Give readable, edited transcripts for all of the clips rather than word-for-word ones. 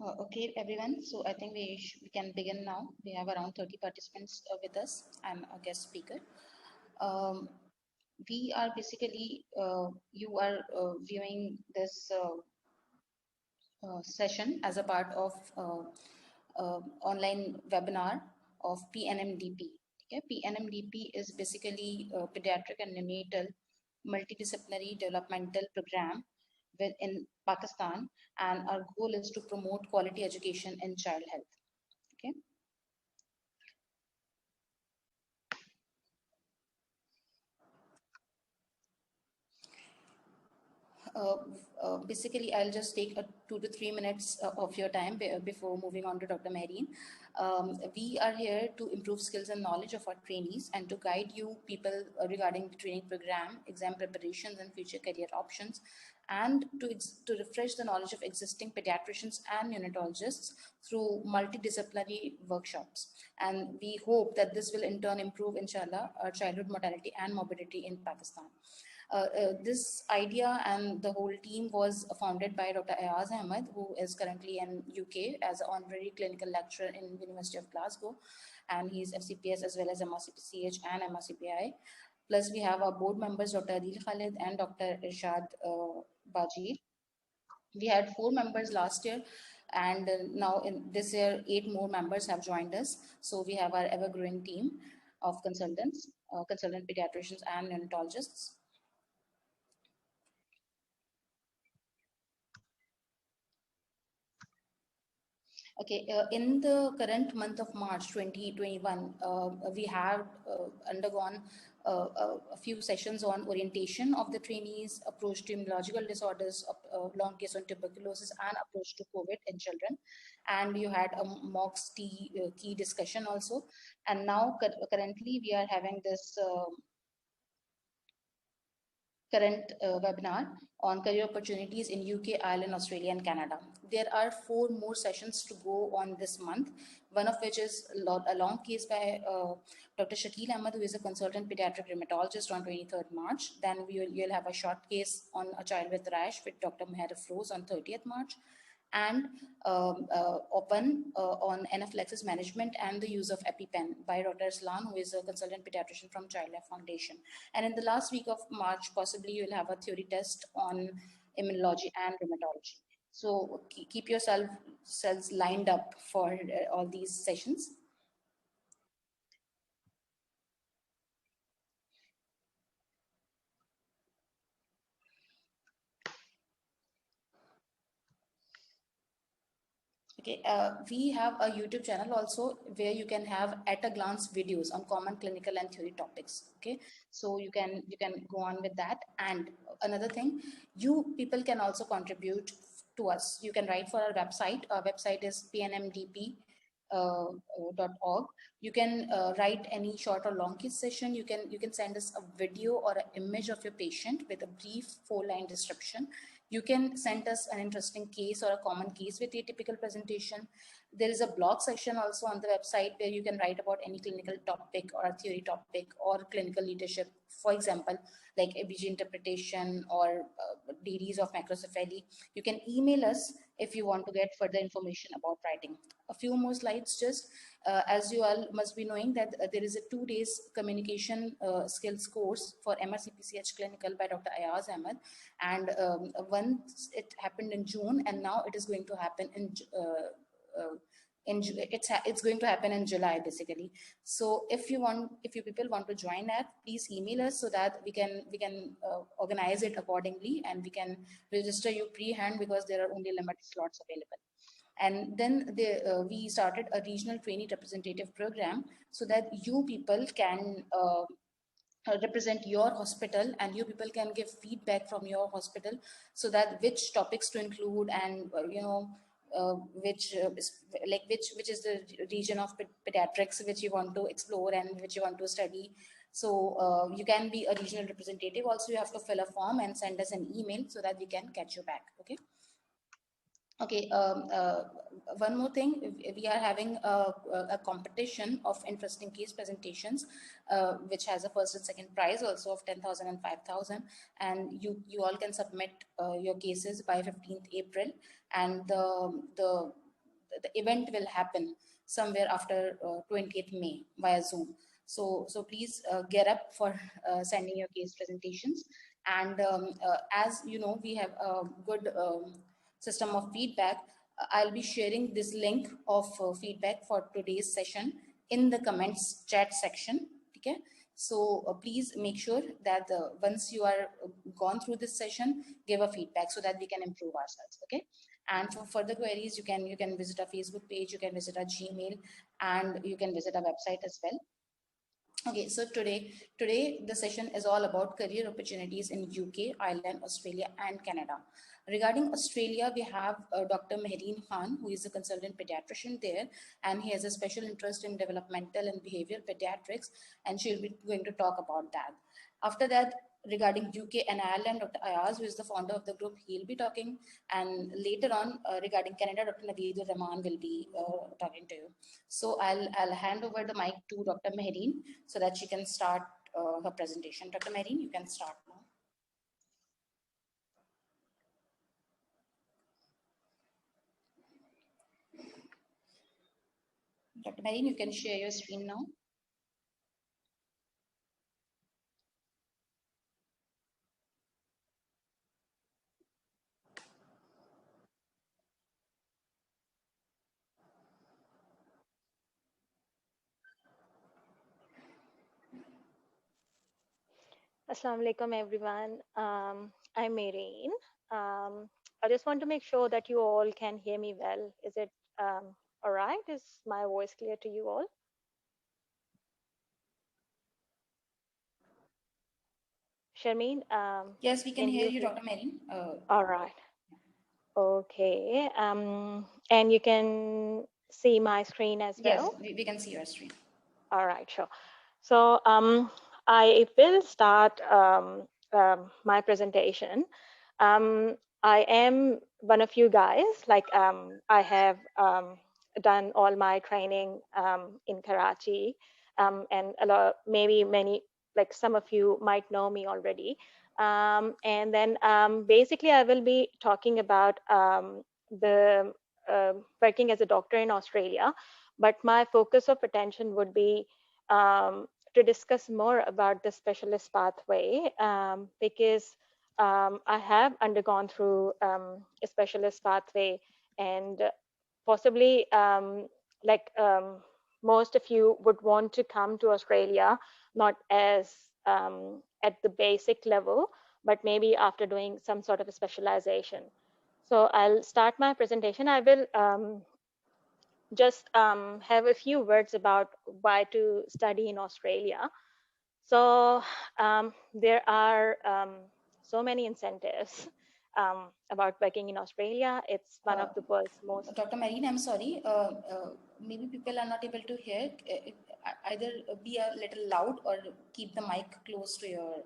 Okay, everyone. So I think we can begin now. We have around 30 participants with us. I'm a guest speaker. Um, we are basically, you are viewing this session as a part of online webinar of Pnmdp. Okay? Pnmdp is basically a pediatric and neonatal multidisciplinary developmental program in Pakistan, and our goal is to promote quality education in child health. Okay. Uh, Basically, I'll just take 2 to 3 minutes of your time before moving on to Dr. Marine. We are here to improve skills and knowledge of our trainees and to guide you people regarding the training program, exam preparations, and future career options, and to refresh the knowledge of existing pediatricians and neonatologists through multidisciplinary workshops. And we hope that this will in turn improve, inshallah, childhood mortality and morbidity in Pakistan. This idea and the whole team was founded by Dr. Ayaz Ahmed, who is currently in UK as an honorary clinical lecturer in University of Glasgow, and he's FCPS as well as MRCPCH and MRCPI. Plus, we have our board members, Dr. Adil Khalid and Dr. Irshad Baji. We had 4 members last year, and now in this year, 8 more members have joined us. So we have our ever-growing team of consultants, consultant pediatricians and neonatologists. Okay, in the current month of March 2021, we have undergone a few sessions on orientation of the trainees, approach to immunological disorders, long case on tuberculosis, and approach to COVID in children. And you had a MOX key discussion also. And now currently we are having this current webinar on career opportunities in UK, Ireland, Australia, and Canada. There are 4 more sessions to go on this month, one of which is a long case by Dr. Shakil Ahmed, who is a consultant pediatric rheumatologist on 23rd March. Then you'll have a short case on a child with rash with Dr. Meher Afroz on 30th March. And open on anaphylaxis management and the use of EpiPen by Dr. Aslan, who is a consultant pediatrician from Child Life Foundation. And in the last week of March, possibly you'll have a theory test on immunology and rheumatology. So keep yourselves lined up for all these sessions. Okay, we have a YouTube channel also where you can have at a glance videos on common clinical and theory topics. Okay, so you can go on with that. And another thing, you people can also contribute to us. You can write for our website. Our website is pnmdp.org. You can write any short or long case session. You can send us a video or an image of your patient with a brief 4-line description. You can send us an interesting case or a common case with a typical presentation. There is a blog section also on the website where you can write about any clinical topic or a theory topic or clinical leadership. For example, like ABG interpretation or DDs of macrocephaly. You can email us if you want to get further information about writing. A few more slides just. As you all must be knowing that there is a 2 days communication skills course for MRCPCH clinical by Dr. Ayaz Ahmed, and once it happened in June, and now it is going to happen in it's going to happen in July basically. So if you people want to join that, please email us so that we can organize it accordingly, and we can register you pre-hand because there are only limited slots available. And then we started a regional trainee representative program so that you people can represent your hospital, and you people can give feedback from your hospital so that which topics to include, and which is the region of pediatrics which you want to explore and which you want to study. So you can be a regional representative. Also, you have to fill a form and send us an email so that we can catch you back. Okay. Okay, one more thing, we are having a competition of interesting case presentations, which has a first and second prize also of 10,000 and 5,000. And you all can submit your cases by 15th April. And the the event will happen somewhere after 20th May via Zoom. So please get up for sending your case presentations. And as you know, we have a good system of feedback. I'll be sharing this link of feedback for today's session in the comments chat section. Okay. So please make sure that once you are gone through this session, give a feedback so that we can improve ourselves. Okay. And for further queries, you can visit our Facebook page, you can visit our Gmail, and you can visit our website as well. Okay, so today the session is all about career opportunities in UK, Ireland, Australia, and Canada. Regarding Australia, we have Dr. Mehreen Khan, who is a consultant pediatrician there, and he has a special interest in developmental and behavioral pediatrics, and she'll be going to talk about that. After that, regarding UK and Ireland, Dr. Ayaz, who is the founder of the group, he'll be talking, and later on regarding Canada, Dr. Naveed Rahman will be talking to you. So I'll hand over the mic to Dr. Mehreen so that she can start her presentation. Dr. Mehreen, you can start now. Dr. Mehreen, you can share your screen now. Assalamu alaikum, everyone. I'm Mehreen. I just want to make sure that you all can hear me well. Is it all right? Is my voice clear to you all? Sharmeen? Yes, we can hear you, Dr. Mehreen. All right. Okay. And you can see my screen as well? Yes, we can see your screen. All right, sure. So I will start my presentation. I am one of you guys, like I have done all my training in Karachi, and maybe many, like some of you might know me already. And then basically I will be talking about the working as a doctor in Australia, but my focus of attention would be to discuss more about the specialist pathway, because I have undergone through a specialist pathway, and possibly most of you would want to come to Australia not as at the basic level, but maybe after doing some sort of a specialization. So I'll start my presentation. I will just have a few words about why to study in Australia. So there are so many incentives about working in Australia. It's one of the world's most... Dr. Mehreen, I'm sorry. Maybe people are not able to hear. Either be a little loud or keep the mic close to your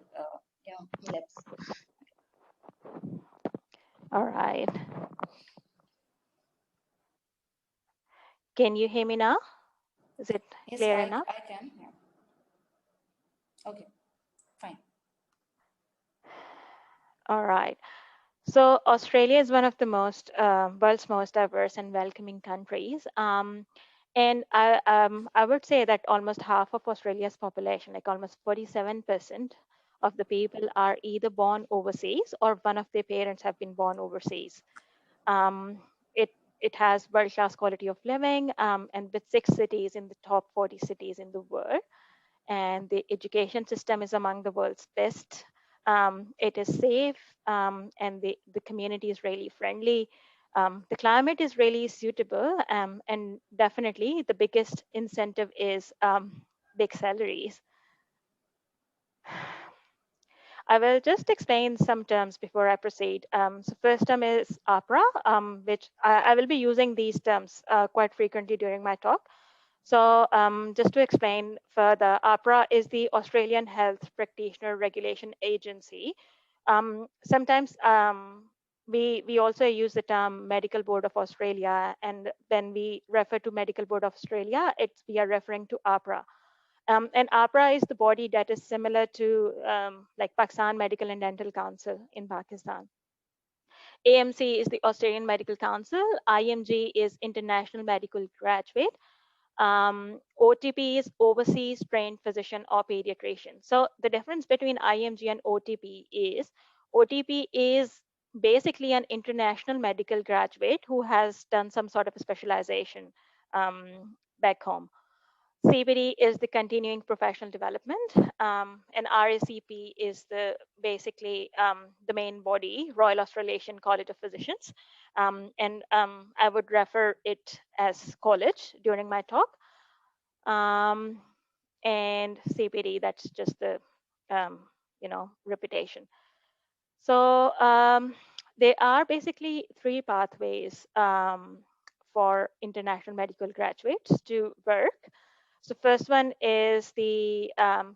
lips. All right. Can you hear me now? Is it clear enough? I can. Yeah. Okay, fine. All right. So Australia is one of the world's most diverse and welcoming countries. And I would say that almost half of Australia's population, like almost 47% of the people, are either born overseas or one of their parents have been born overseas. It has world-class quality of living, and with 6 cities in the top 40 cities in the world. And the education system is among the world's best. It is safe, and the community is really friendly. The climate is really suitable, and definitely the biggest incentive is big salaries. I will just explain some terms before I proceed. So first term is APRA, which I will be using these terms quite frequently during my talk. So just to explain further, APRA is the Australian Health Practitioner Regulation Agency. Sometimes we also use the term Medical Board of Australia, and when we refer to Medical Board of Australia, we are referring to APRA. And APRA is the body that is similar to like Pakistan Medical and Dental Council in Pakistan. AMC is the Australian Medical Council. IMG is International Medical Graduate. OTP is Overseas Trained Physician or Pediatrician. So the difference between IMG and OTP is basically an international medical graduate who has done some sort of a specialization back home. CPD is the continuing professional development, and RACP is the basically the main body, Royal Australasian College of Physicians, and I would refer it as college during my talk. And CPD, that's just the reputation. So there are basically three pathways for international medical graduates to work. So first one is the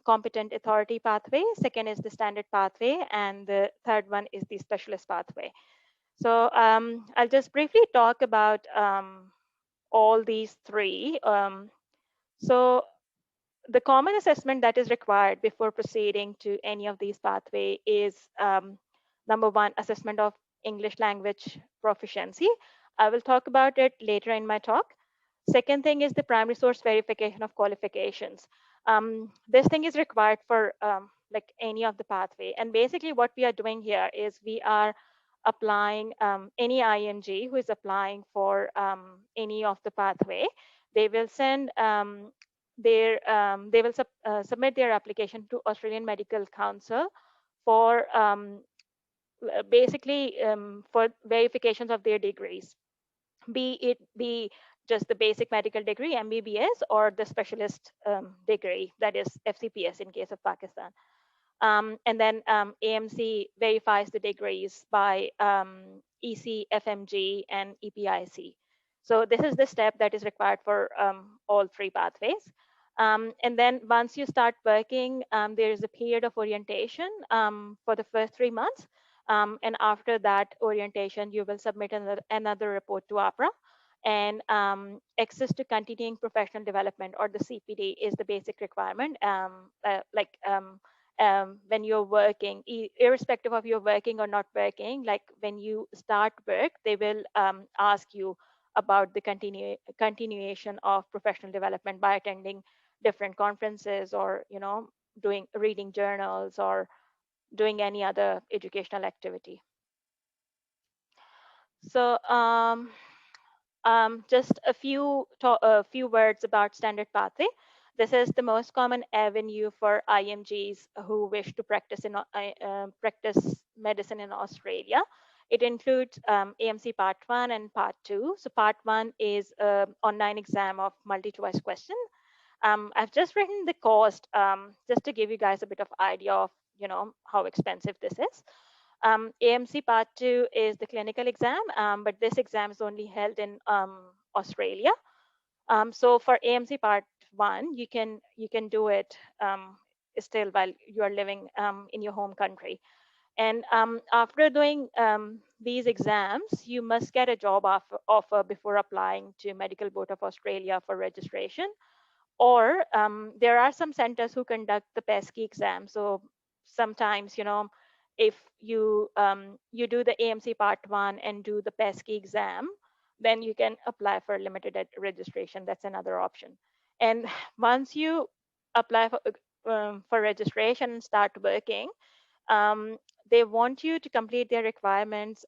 competent authority pathway, second is the standard pathway, and the third one is the specialist pathway. So I'll just briefly talk about all these three. So the common assessment that is required before proceeding to any of these pathway is number one, assessment of English language proficiency. I will talk about it later in my talk. Second thing is the primary source verification of qualifications. This thing is required for like any of the pathway. And basically what we are doing here is we are applying any IMG who is applying for any of the pathway. They will send submit their application to Australian Medical Council for basically for verifications of their degrees, be it be just the basic medical degree, MBBS, or the specialist degree, that is FCPS in case of Pakistan. And then AMC verifies the degrees by EC, FMG, and EPIC. So this is the step that is required for all three pathways. And then once you start working, there is a period of orientation for the first 3 months. And after that orientation, you will submit another report to APRA. And access to continuing professional development, or the CPD, is the basic requirement. When you're working, irrespective of you're working or not working, like when you start work, they will ask you about the continuation of professional development by attending different conferences, or reading journals, or doing any other educational activity. So just a few words about standard pathway. This is the most common avenue for IMGs who wish to practice medicine in Australia. It includes AMC Part 1 and Part 2. So Part 1 is an online exam of multi-choice question. I've just written the cost just to give you guys a bit of idea of how expensive this is. AMC Part 2 is the clinical exam, but this exam is only held in Australia. So for AMC Part 1, you can do it still while you are living in your home country. And after doing these exams, you must get a job offer before applying to Medical Board of Australia for registration. Or there are some centers who conduct the PESCI exam. So sometimes, if you you do the AMC Part 1 and do the PESCI exam, then you can apply for limited registration. That's another option. And once you apply for registration and start working, they want you to complete their requirements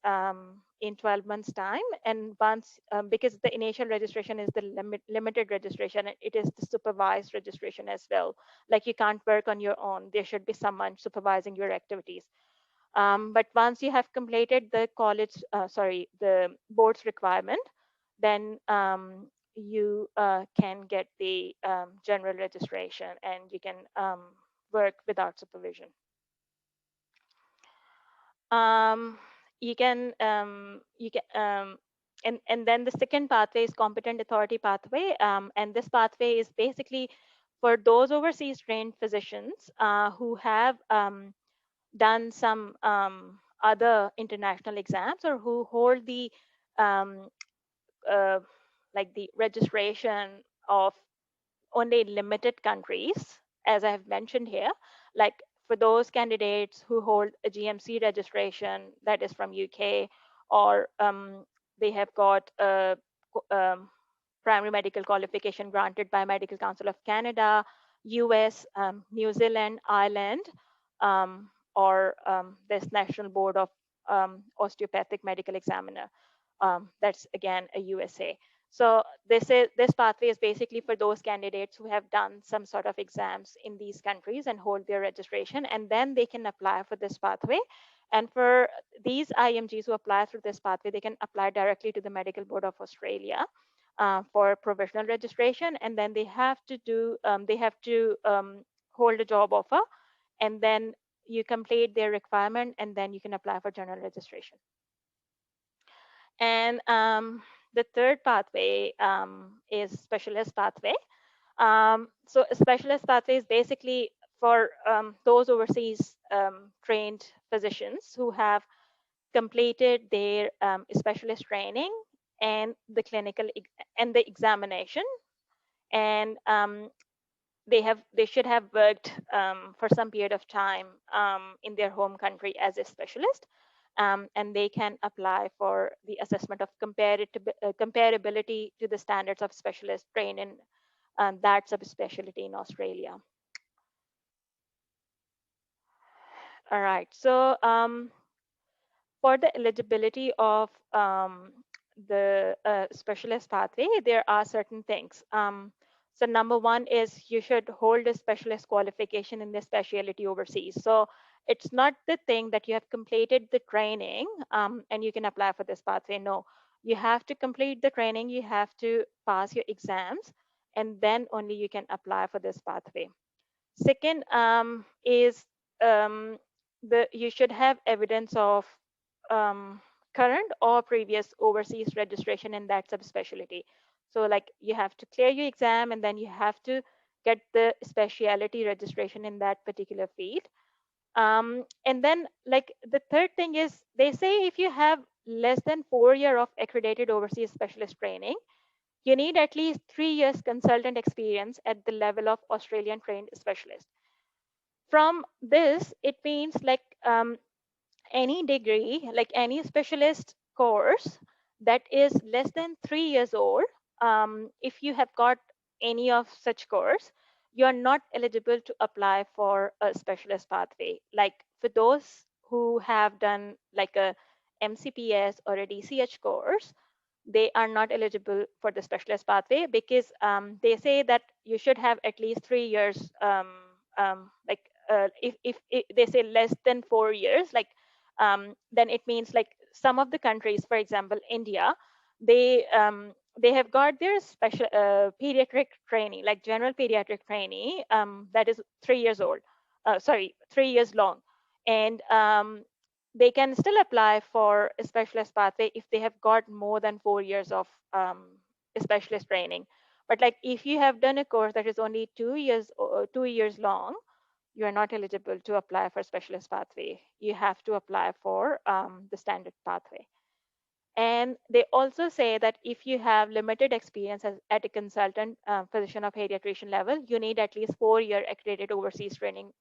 in 12 months time. And once, because the initial registration is the limited registration, it is the supervised registration as well. Like you can't work on your own. There should be someone supervising your activities. But once you have completed the the board's requirement, then you can get the general registration, and you can work without supervision. You can and then the second pathway is competent authority pathway, and this pathway is basically for those overseas trained physicians who have done some other international exams, or who hold the like the registration of only limited countries, as I have mentioned here. Like for those candidates who hold a GMC registration that is from UK, or they have got a primary medical qualification granted by Medical Council of Canada, US, New Zealand, Ireland, or this National Board of Osteopathic Medical Examiner. That's again a USA. So this pathway is basically for those candidates who have done some sort of exams in these countries and hold their registration, and then they can apply for this pathway. And for these IMGs who apply through this pathway, they can apply directly to the Medical Board of Australia for provisional registration, and then they have to hold a job offer, and then you complete their requirement, and then you can apply for general registration. And the third pathway is specialist pathway. So a specialist pathway is basically for those overseas trained physicians who have completed their specialist training and the clinical and the examination, and they should have worked for some period of time in their home country as a specialist, and they can apply for the assessment of comparability to the standards of specialist trained in that subspecialty in Australia. All right, so for the eligibility of the specialist pathway, there are certain things. So number one is you should hold a specialist qualification in the specialty overseas. So it's not the thing that you have completed the training and you can apply for this pathway. No, you have to complete the training, you have to pass your exams, and then only you can apply for this pathway. Second is you should have evidence of current or previous overseas registration in that subspecialty. So like you have to clear your exam, and then you have to get the specialty registration in that particular field. And then like the third thing is, they say if you have less than 4 years of accredited overseas specialist training, you need at least 3 years consultant experience at the level of Australian trained specialist. From this, it means like any degree, like any specialist course that is less than 3 years old, if you have got any of such course, you are not eligible to apply for a specialist pathway. Like for those who have done like a MCPS or a DCH course, they are not eligible for the specialist pathway, because they say that you should have at least 3 years, if they say less than 4 years, like then it means like some of the countries, for example, India, they have got their special pediatric training, like general pediatric training, that is 3 years old, 3 years long, and they can still apply for a specialist pathway if they have got more than 4 years of specialist training. But like if you have done a course that is only 2 years or 2 years long, you are not eligible to apply for specialist pathway. You have to apply for the standard pathway. And they also say that if you have limited experience at a consultant physician or pediatrician level, you need at least 4-year accredited overseas training,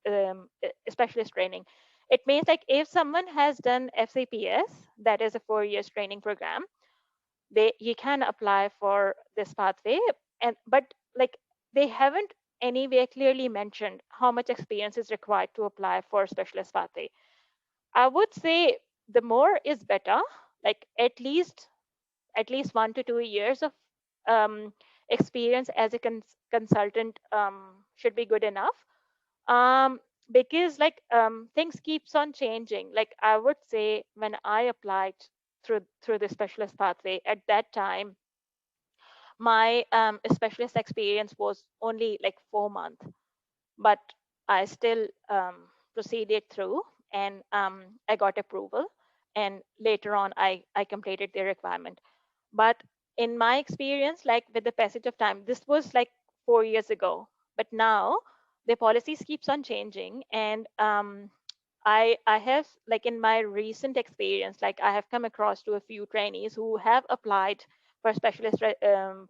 specialist training. It means like if someone has done FCPS, that is a 4 years training program, you can apply for this pathway. But like they haven't anywhere clearly mentioned how much experience is required to apply for specialist pathway. I would say the more is better, like at least 1 to 2 years of experience as a consultant should be good enough, because like things keeps on changing. Like I would say when I applied through the specialist pathway, at that time my specialist experience was only like 4 months, but I still proceeded through, and I got approval, and later on I completed the requirement. But in my experience, like with the passage of time, this was like 4 years ago, but now the policies keeps on changing, and I have, like in my recent experience, like I have come across to a few trainees who have applied for specialist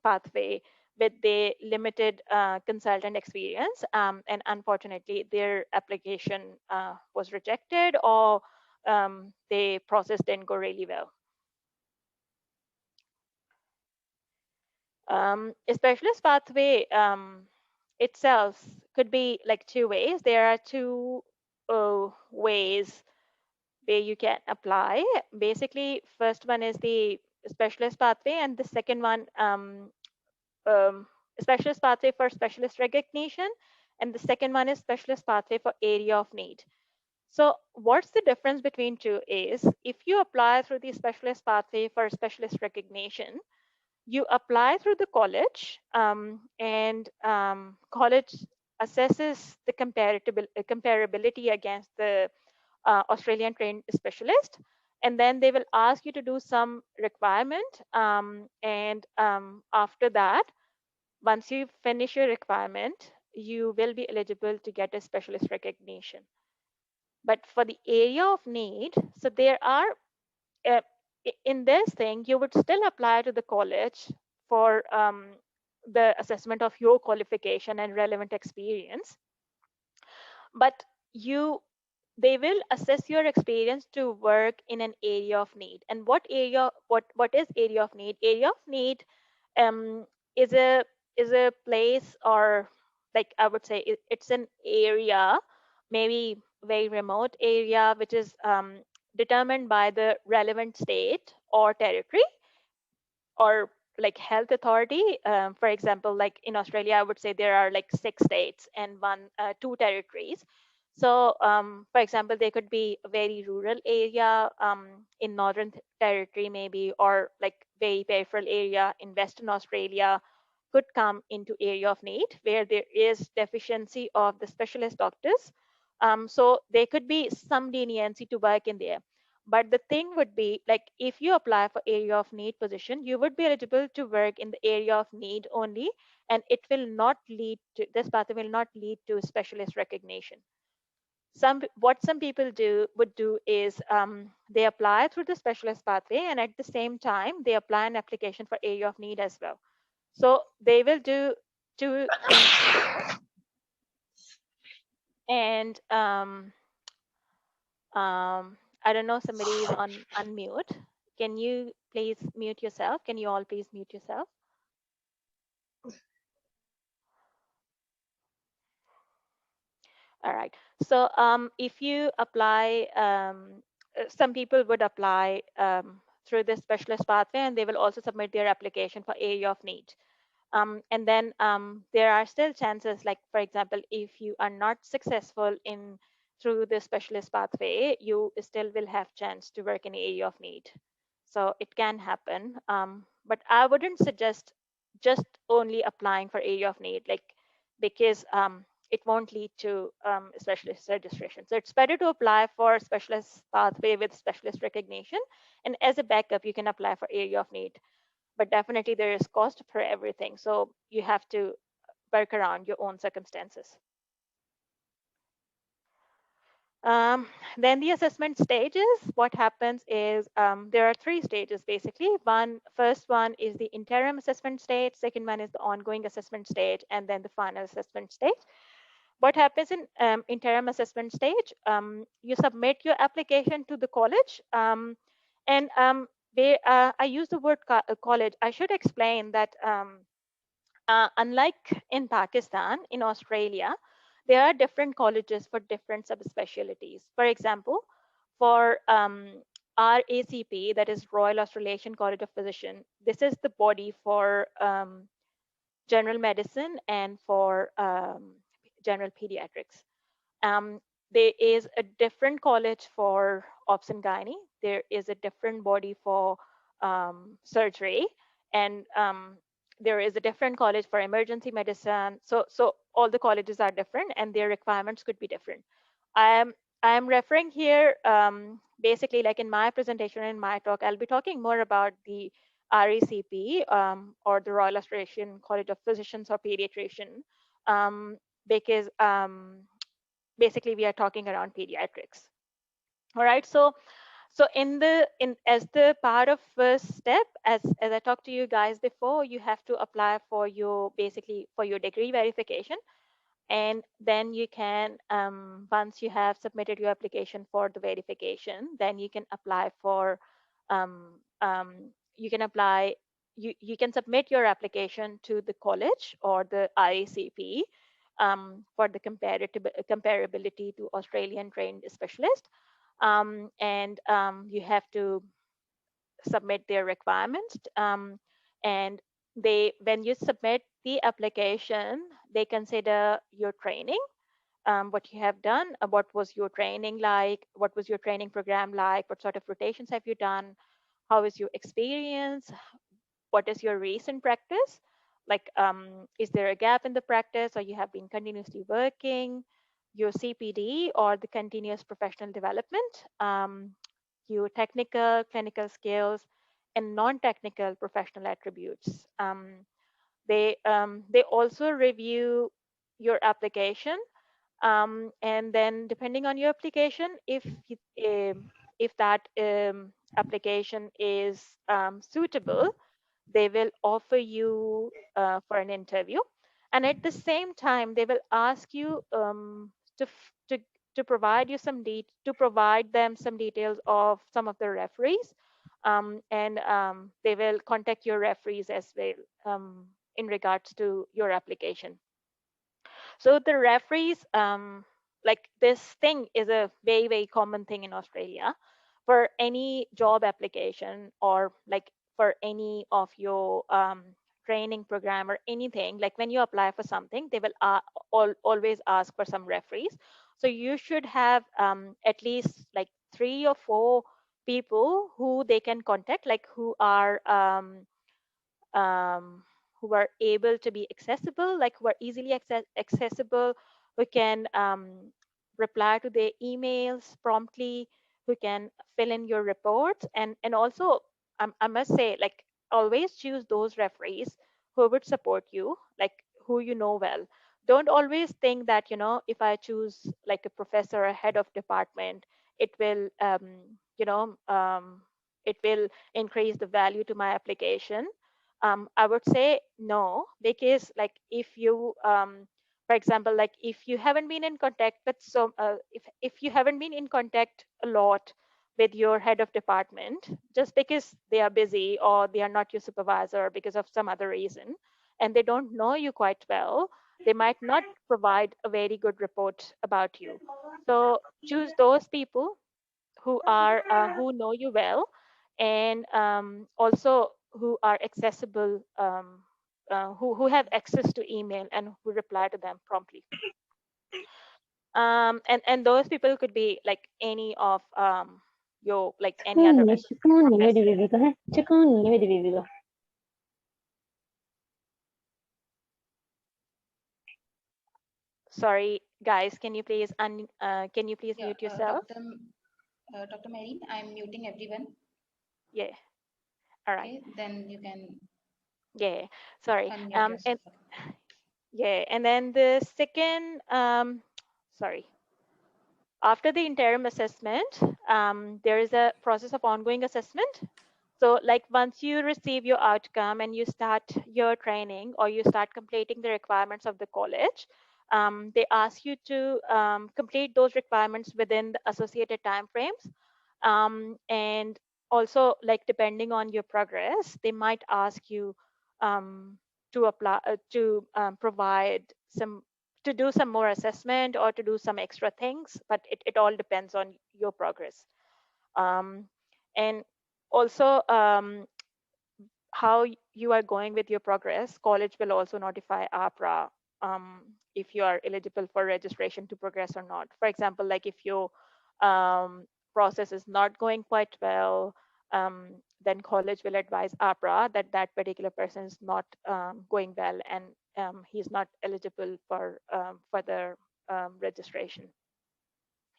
pathway with the limited consultant experience, and unfortunately their application was rejected, or the process didn't go really well. A specialist pathway itself could be like two ways. There are two ways where you can apply. Basically, first one is the specialist pathway, and the second one, um, specialist pathway for specialist recognition, and the second one is specialist pathway for area of need. So what's the difference between two is, if you apply through the specialist pathway for specialist recognition, you apply through the college, and college assesses the comparability against the Australian trained specialist, and then they will ask you to do some requirement, and after that, once you finish your requirement, you will be eligible to get a specialist recognition. But for the area of need, so there are uh, in this thing, you would still apply to the college for the assessment of your qualification and relevant experience, but they will assess your experience to work in an area of need. And what is area of need? Area of need um, is a place, or like I would say it's an area, maybe very remote area, which is determined by the relevant state or territory, or like health authority. For example, like in Australia, I would say there are like 6 states and two territories. So for example, there could be a very rural area in Northern Territory maybe, or like very peripheral area in Western Australia could come into area of need where there is deficiency of the specialist doctors. So there could be some leniency to work in there. But the thing would be, like, if you apply for area of need position, you would be eligible to work in the area of need only, and it will not lead to, this pathway will not lead to specialist recognition. What some people would do is they apply through the specialist pathway, and at the same time they apply an application for area of need as well. So they will do two things together. And I don't know, somebody is on unmute. Can you please mute yourself? Can you all please mute yourself? All right. So if you apply, some people would apply through the specialist pathway, and they will also submit their application for area of need. And then there are still chances, like for example, if you are not successful in through the specialist pathway, you still will have chance to work in area of need. So it can happen, but I wouldn't suggest just only applying for area of need, like, because it won't lead to specialist registration. So it's better to apply for specialist pathway with specialist recognition, and as a backup, you can apply for area of need. But definitely there is cost for everything, so you have to work around your own circumstances. Then the assessment stages, what happens is there are 3 stages basically. First one is the interim assessment stage, second one is the ongoing assessment stage, and then the final assessment stage. What happens in interim assessment stage, you submit your application to the college, and I use the word college. I should explain that unlike in Pakistan, in Australia, there are different colleges for different subspecialties. For example, for Racp, that is Royal Australian College of Physicians, this is the body for general medicine and for general pediatrics. Um, there is a different college for obs and gynae. There is a different body for surgery, and there is a different college for emergency medicine. So all the colleges are different, and their requirements could be different. I am referring here basically, like in my presentation, in my talk, I'll be talking more about the RACP, or the Royal Australian College of Physicians or Pediatrician, because basically we are talking around pediatrics. All right, so as the part of first step, as I talked to you guys before, you have to apply for your degree verification, and then you can once you have submitted your application for the verification, then you can apply for you can apply you can submit your application to the college or the IACP for the comparability to Australian trained specialist. And you have to submit their requirements. And when you submit the application, they consider your training, what you have done, what was your training like, what was your training program like, what sort of rotations have you done, how is your experience, what is your recent practice, like is there a gap in the practice, or you have been continuously working, your CPD or the continuous professional development, your technical clinical skills, and non-technical professional attributes. They also review your application, and then depending on your application, if that application is suitable, they will offer you for an interview, and at the same time they will ask you to to provide you to provide them some details of some of the referees, and they will contact your referees as well in regards to your application. So the referees, like this thing is a very, very common thing in Australia for any job application, or like for any of your training program or anything. Like when you apply for something, they will always ask for some referees. So you should have at least like 3 or 4 people who they can contact, like um, who are able to be accessible, like who are easily accessible, who can reply to their emails promptly, who can fill in your reports, and also I must say, like always choose those referees who would support you, like who you know well. Don't always think that, if I choose like a professor or a head of department, it will it will increase the value to my application. I would say no, because like if you, for example, like if you haven't been in contact with if you haven't been in contact a lot with your head of department, just because they are busy or they are not your supervisor because of some other reason, and they don't know you quite well, they might not provide a very good report about you. So choose those people who know you well, and also who are accessible, who have access to email and who reply to them promptly. And those people could be like any of your, like any other professor. Sorry guys, can you please Yeah, mute yourself? Dr. Marine, I'm muting everyone. Yeah, all right. Okay, then you can Yeah, sorry. unmute yourself. And yeah, and then the second, sorry, after the interim assessment, there is a process of ongoing assessment. So like once you receive your outcome and you start your training or you start completing the requirements of the college, they ask you to complete those requirements within the associated timeframes. And also, like depending on your progress, they might ask you to apply to provide some to do some more assessment or to do some extra things, but it all depends on your progress. And also, how you are going with your progress, college will also notify APRA if you are eligible for registration to progress or not. For example, like if your process is not going quite well, then college will advise APRA that that particular person is not going well, and he's not eligible for further registration.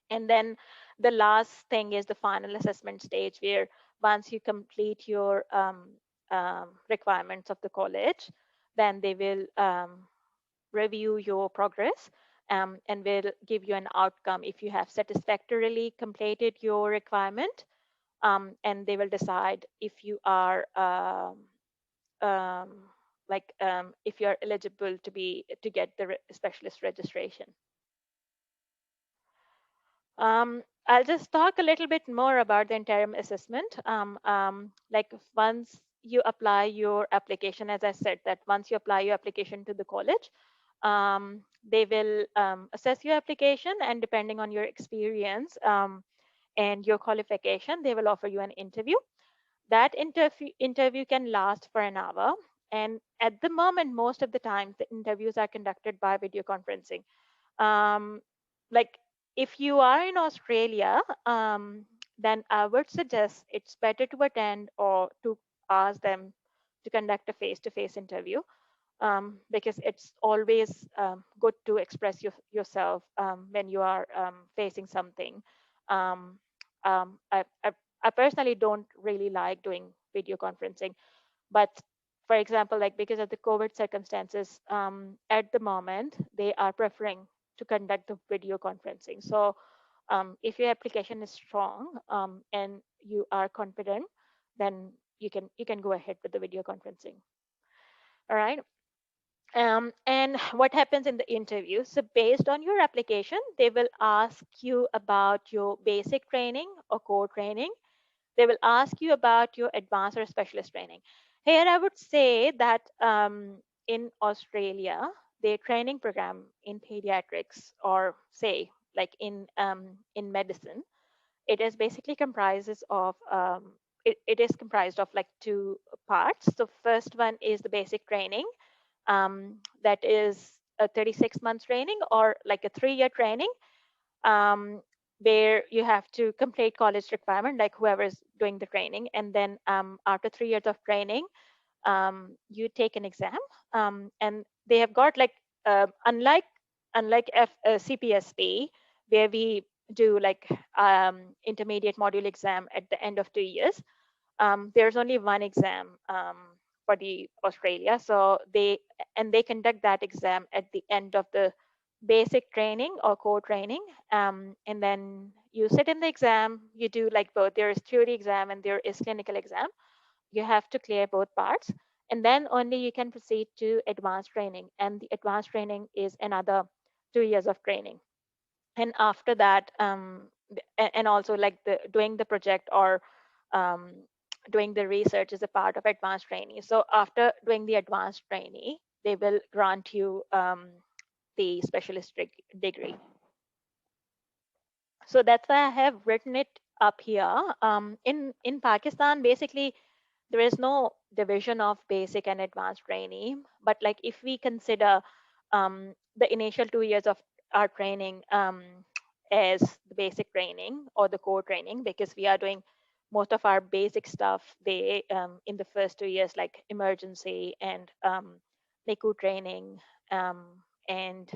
And then the last thing is the final assessment stage, where once you complete your requirements of the college, then they will review your progress, and will give you an outcome if you have satisfactorily completed your requirement, and they will decide if you are if you're eligible to get the specialist registration. I'll just talk a little bit more about the interim assessment. Like once you apply your application, as I said, that once you apply your application to the college, they will assess your application, and depending on your experience and your qualification, they will offer you an interview. That interview can last for an hour. And at the moment, most of the time, the interviews are conducted by video conferencing. Um, like if you are in Australia, then I would suggest it's better to attend or to ask them to conduct a face-to-face interview, because it's always good to express yourself when you are facing something. Um, I personally don't really like doing video conferencing, but for example, like because of the COVID circumstances, at the moment, they are preferring to conduct the video conferencing. So if your application is strong and you are confident, then you can go ahead with the video conferencing. All right. And what happens in the interview? So based on your application, they will ask you about your basic training or core training. They will ask you about your advanced or specialist training. Here, I would say that in Australia, their training program in pediatrics, or say like in medicine, it is basically comprises of it is comprised of like two parts. So first one is the basic training, that is a 36 months training or like a 3-year training, um, where you have to complete college requirement, like whoever is doing the training. And then after 3 years of training, you take an exam. And they have got like, unlike Cpsp, where we do like intermediate module exam at the end of 2 years, there's only one exam for the Australia. So they conduct that exam at the end of the basic training or core training. And then you sit in the exam, you do like both. There is theory exam and there is clinical exam. You have to clear both parts. And then only you can proceed to advanced training. And the advanced training is another 2 years of training. And after that, and also like the doing the project or um, doing the research is a part of advanced training. So after doing the advanced training, they will grant you the specialist degree. So that's why I have written it up here. In Pakistan, basically, there is no division of basic and advanced training. But like if we consider the initial 2 years of our training as the basic training or the core training, because we are doing most of our basic stuff they in the first 2 years, like emergency and NICU training, um, and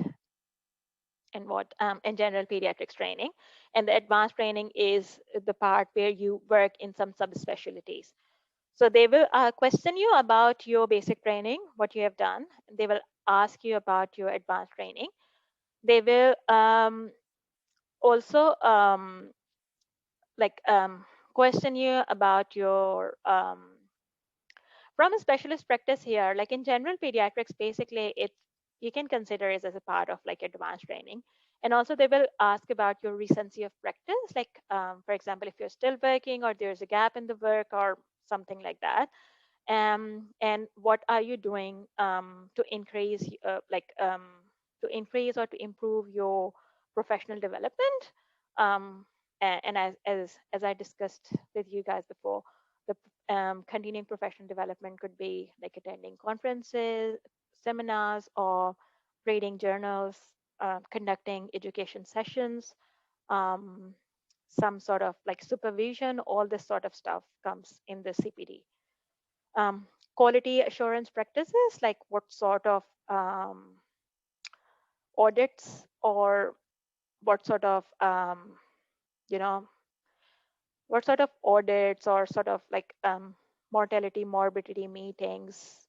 and general pediatrics training. And the advanced training is the part where you work in some subspecialties. So they will question you about your basic training, what you have done. They will ask you about your advanced training. They will also like question you about your from a specialist practice here. Like in general pediatrics, basically it you can consider it as a part of like advanced training. And also they will ask about your recency of practice, like for example, if you're still working or there's a gap in the work or something like that. And what are you doing to increase to increase or to improve your professional development. And as I discussed with you guys before, the continuing professional development could be like attending conferences, seminars, or reading journals, conducting education sessions, um, some sort of like supervision. All this sort of stuff comes in the CPD. Quality assurance practices, like what sort of audits or what sort of you know what sort of audits or sort of like mortality morbidity meetings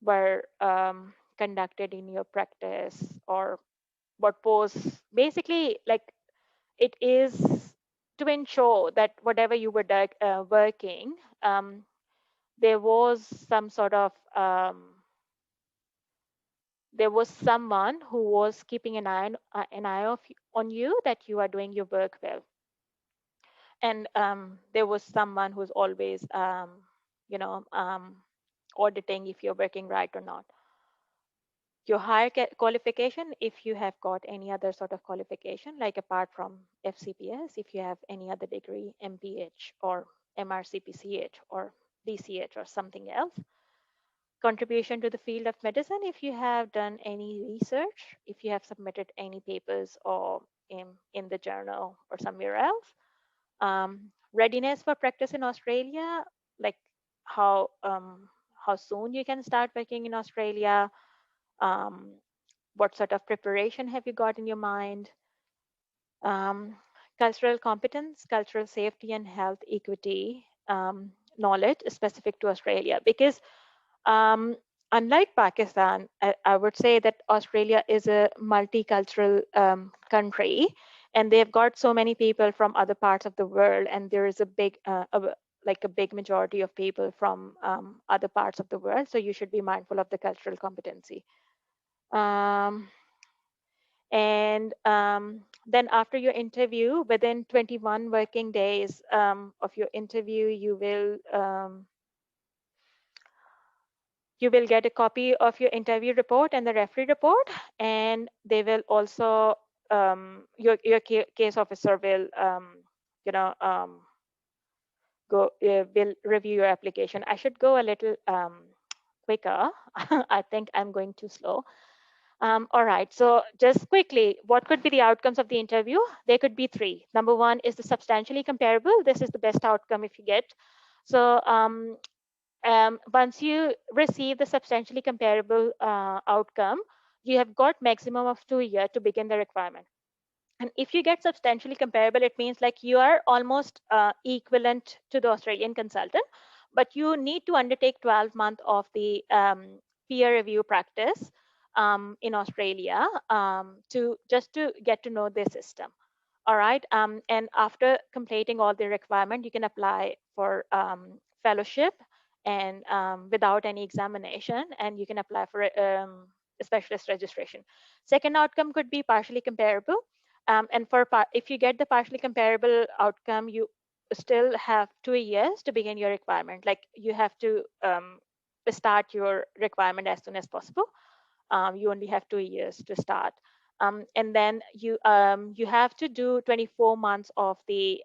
were conducted in your practice, or what was basically like it is to ensure that whatever you were working, there was some sort of there was someone who was keeping an eye on you, that you are doing your work well. And there was someone who's always auditing if you're working right or not. Your higher qualification, if you have got any other sort of qualification, like apart from FCPS, if you have any other degree, MPH or MRCPCH or DCH or something else. Contribution to the field of medicine, if you have done any research, if you have submitted any papers or in the journal or somewhere else. Readiness for practice in Australia, like how soon you can start working in Australia, um, what sort of preparation have you got in your mind, cultural competence, cultural safety and health equity knowledge specific to Australia. Because unlike Pakistan, I would say that Australia is a multicultural country, and they've got so many people from other parts of the world, and there is a big like a big majority of people from other parts of the world, so you should be mindful of the cultural competency. And then after your interview, within 21 working days of your interview, you will get a copy of your interview report and the referee report, and they will also your case officer will go will review your application. I should go a little quicker. I think I'm going too slow. All right, so just quickly, what could be the outcomes of the interview? There could be three. Number one is the substantially comparable. This is the best outcome if you get. So once you receive the substantially comparable outcome, you have got maximum of 2 years to begin the requirement. And if you get substantially comparable, it means like you are almost equivalent to the Australian consultant, but you need to undertake 12 months of the peer review practice in Australia to get to know the system. All right. And after completing all the requirement, you can apply for fellowship and without any examination, and you can apply for a specialist registration. Second outcome could be partially comparable. And if you get the partially comparable outcome, you still have 2 years to begin your requirement. Like you have to start your requirement as soon as possible. You only have 2 years to start. And then you have to do 24 months of the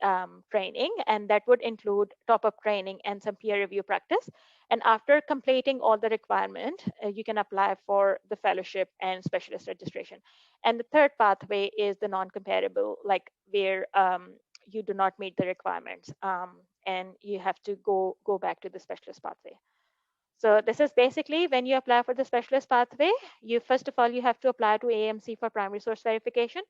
training, and that would include top-up training and some peer review practice. And after completing all the requirement, you can apply for the fellowship and specialist registration. And the third pathway is the non-comparable, like where you do not meet the requirements, and you have to go back to the specialist pathway. So this is basically when you apply for the specialist pathway, first of all, you have to apply to AMC for primary source verification.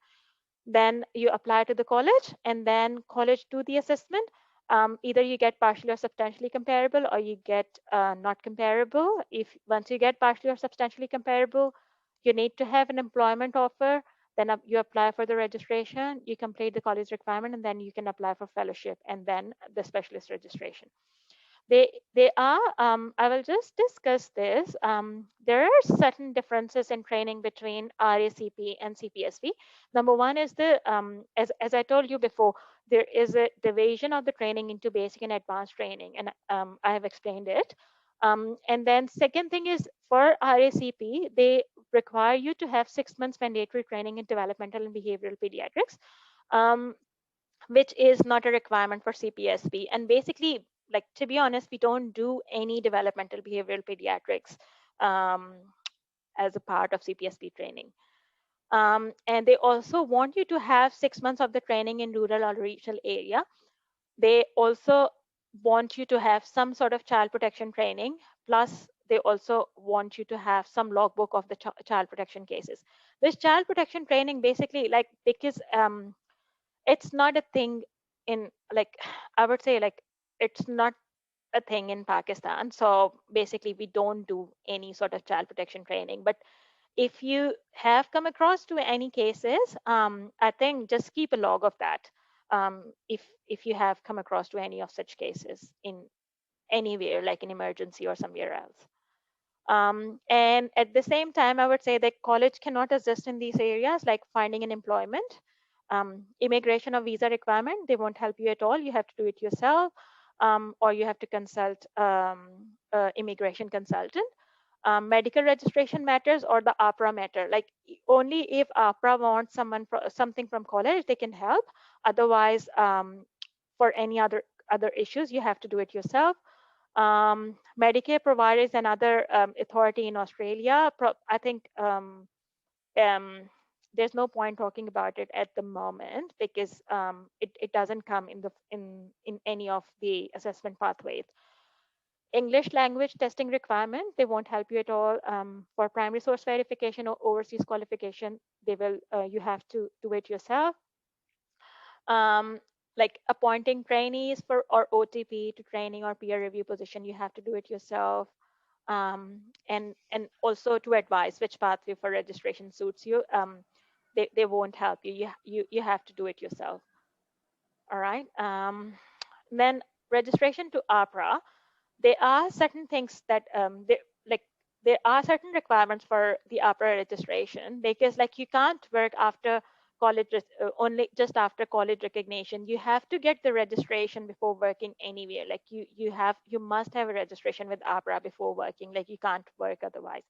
Then you apply to the college, and then college do the assessment. Either you get partially or substantially comparable, or you get not comparable. Once you get partially or substantially comparable, you need to have an employment offer. Then you apply for the registration, you complete the college requirement, and then you can apply for fellowship and then the specialist registration. They are I will just discuss this. There are certain differences in training between RACP and CPSV. Number one is the as I told you before, there is a division of the training into basic and advanced training, and I have explained it. And then second thing is for RACP, they require you to have 6 months mandatory training in developmental and behavioral pediatrics, which is not a requirement for CPSP. And basically, like, to be honest, we don't do any developmental behavioral pediatrics as a part of CPSP training. And they also want you to have 6 months of the training in rural or regional area. They also want you to have some sort of child protection training. Plus, they also want you to have some logbook of the child protection cases. This child protection training, basically, like, because it's not a thing in, like, I would say, like, it's not a thing in Pakistan. So basically, we don't do any sort of child protection training. But if you have come across to any cases, I think just keep a log of that. If you have come across to any of such cases in anywhere, like an emergency or somewhere else. And at the same time, I would say that college cannot assist in these areas, like finding an employment, immigration or visa requirement. They won't help you at all. You have to do it yourself. or you have to consult immigration consultant. Medical registration matters or the APRA matter. Like only if APRA wants something from college, they can help. Otherwise, for any other issues, you have to do it yourself. Medicare providers and other authority in Australia. I think there's no point talking about it at the moment because it doesn't come in any of the assessment pathways. English language testing requirement, they won't help you at all. For primary source verification or overseas qualification, they will you have to do it yourself. Like appointing trainees for or OTP to training or peer review position, you have to do it yourself. And also to advise which pathway for registration suits you. They won't help you. You have to do it yourself. All right. Then registration to APRA, there are certain things that like there are certain requirements for the APRA registration, because like you can't work after college only just after college recognition. You have to get the registration before working anywhere. Like you must have a registration with APRA before working. Like you can't work otherwise.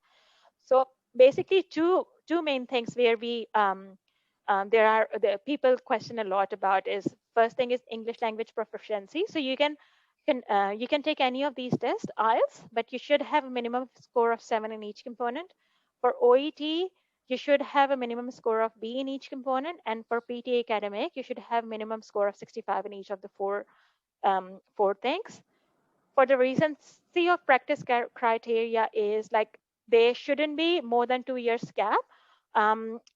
So basically two main things where we the people question a lot about is, first thing is English language proficiency. So you can take any of these tests, IELTS, but you should have a minimum score of 7 in each component. For OET, you should have a minimum score of B in each component, and for PT academic, you should have minimum score of 65 in each of the four things. For the recency of practice criteria is like there shouldn't be more than 2 years gap.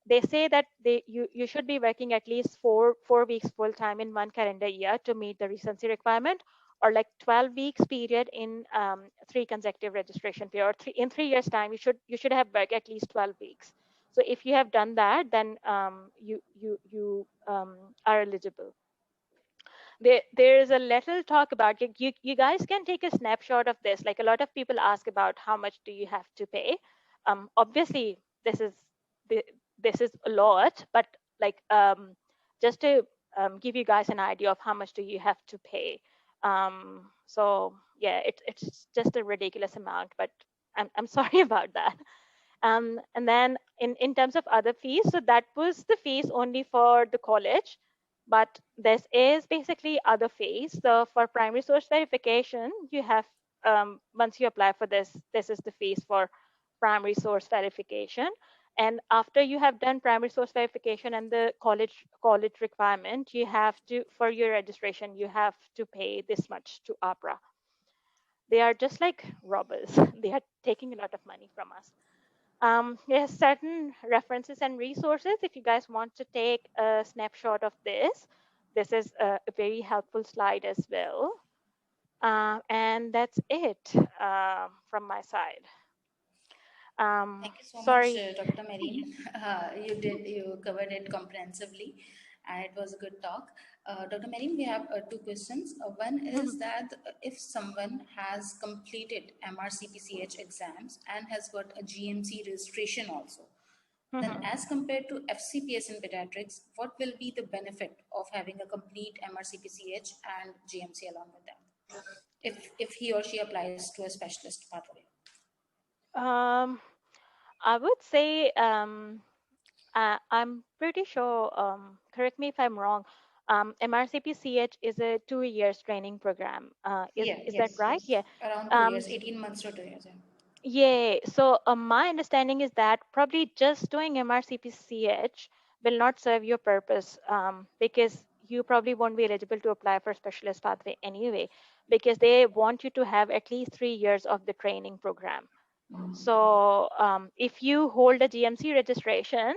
They say that you should be working at least four weeks full time in one calendar year to meet the recency requirement, or like 12 weeks period in 3 consecutive registration period. In 3 years time, you should have worked at least 12 weeks. So if you have done that, then you are eligible. There is a little talk about you guys can take a snapshot of this. Like a lot of people ask about how much do you have to pay. Obviously this is a lot, but like just to give you guys an idea of how much do you have to pay. So yeah, it's just a ridiculous amount, but I'm sorry about that. And then in terms of other fees, so that was the fees only for the college, but this is basically other fees. So for primary source verification, you have, once you apply for this is the fees for primary source verification. And after you have done primary source verification and the college requirement, you have to, for your registration, you have to pay this much to APRA. They are just like robbers. They are taking a lot of money from us. There's certain references and resources. If you guys want to take a snapshot of this is a very helpful slide as well. And that's it from my side. Thank you so much, Sorry. Dr. Marine. You covered it comprehensively, and it was a good talk. Dr. Marine, we have 2 questions. One is that if someone has completed MRCPCH exams and has got a GMC registration also, then as compared to FCPS in pediatrics, what will be the benefit of having a complete MRCPCH and GMC along with that, if he or she applies to a specialist pathway? I would say I'm pretty sure, correct me if I'm wrong, MRCPCH is a 2 years training program. Is that Yes, right? yes. Yeah. Around 2 years, Um, 18 months to 2 years. Yeah. Yeah, so my understanding is that probably just doing MRCPCH will not serve your purpose, because you probably won't be eligible to apply for specialist pathway anyway, because they want you to have at least 3 years of the training program. So if you hold a GMC registration,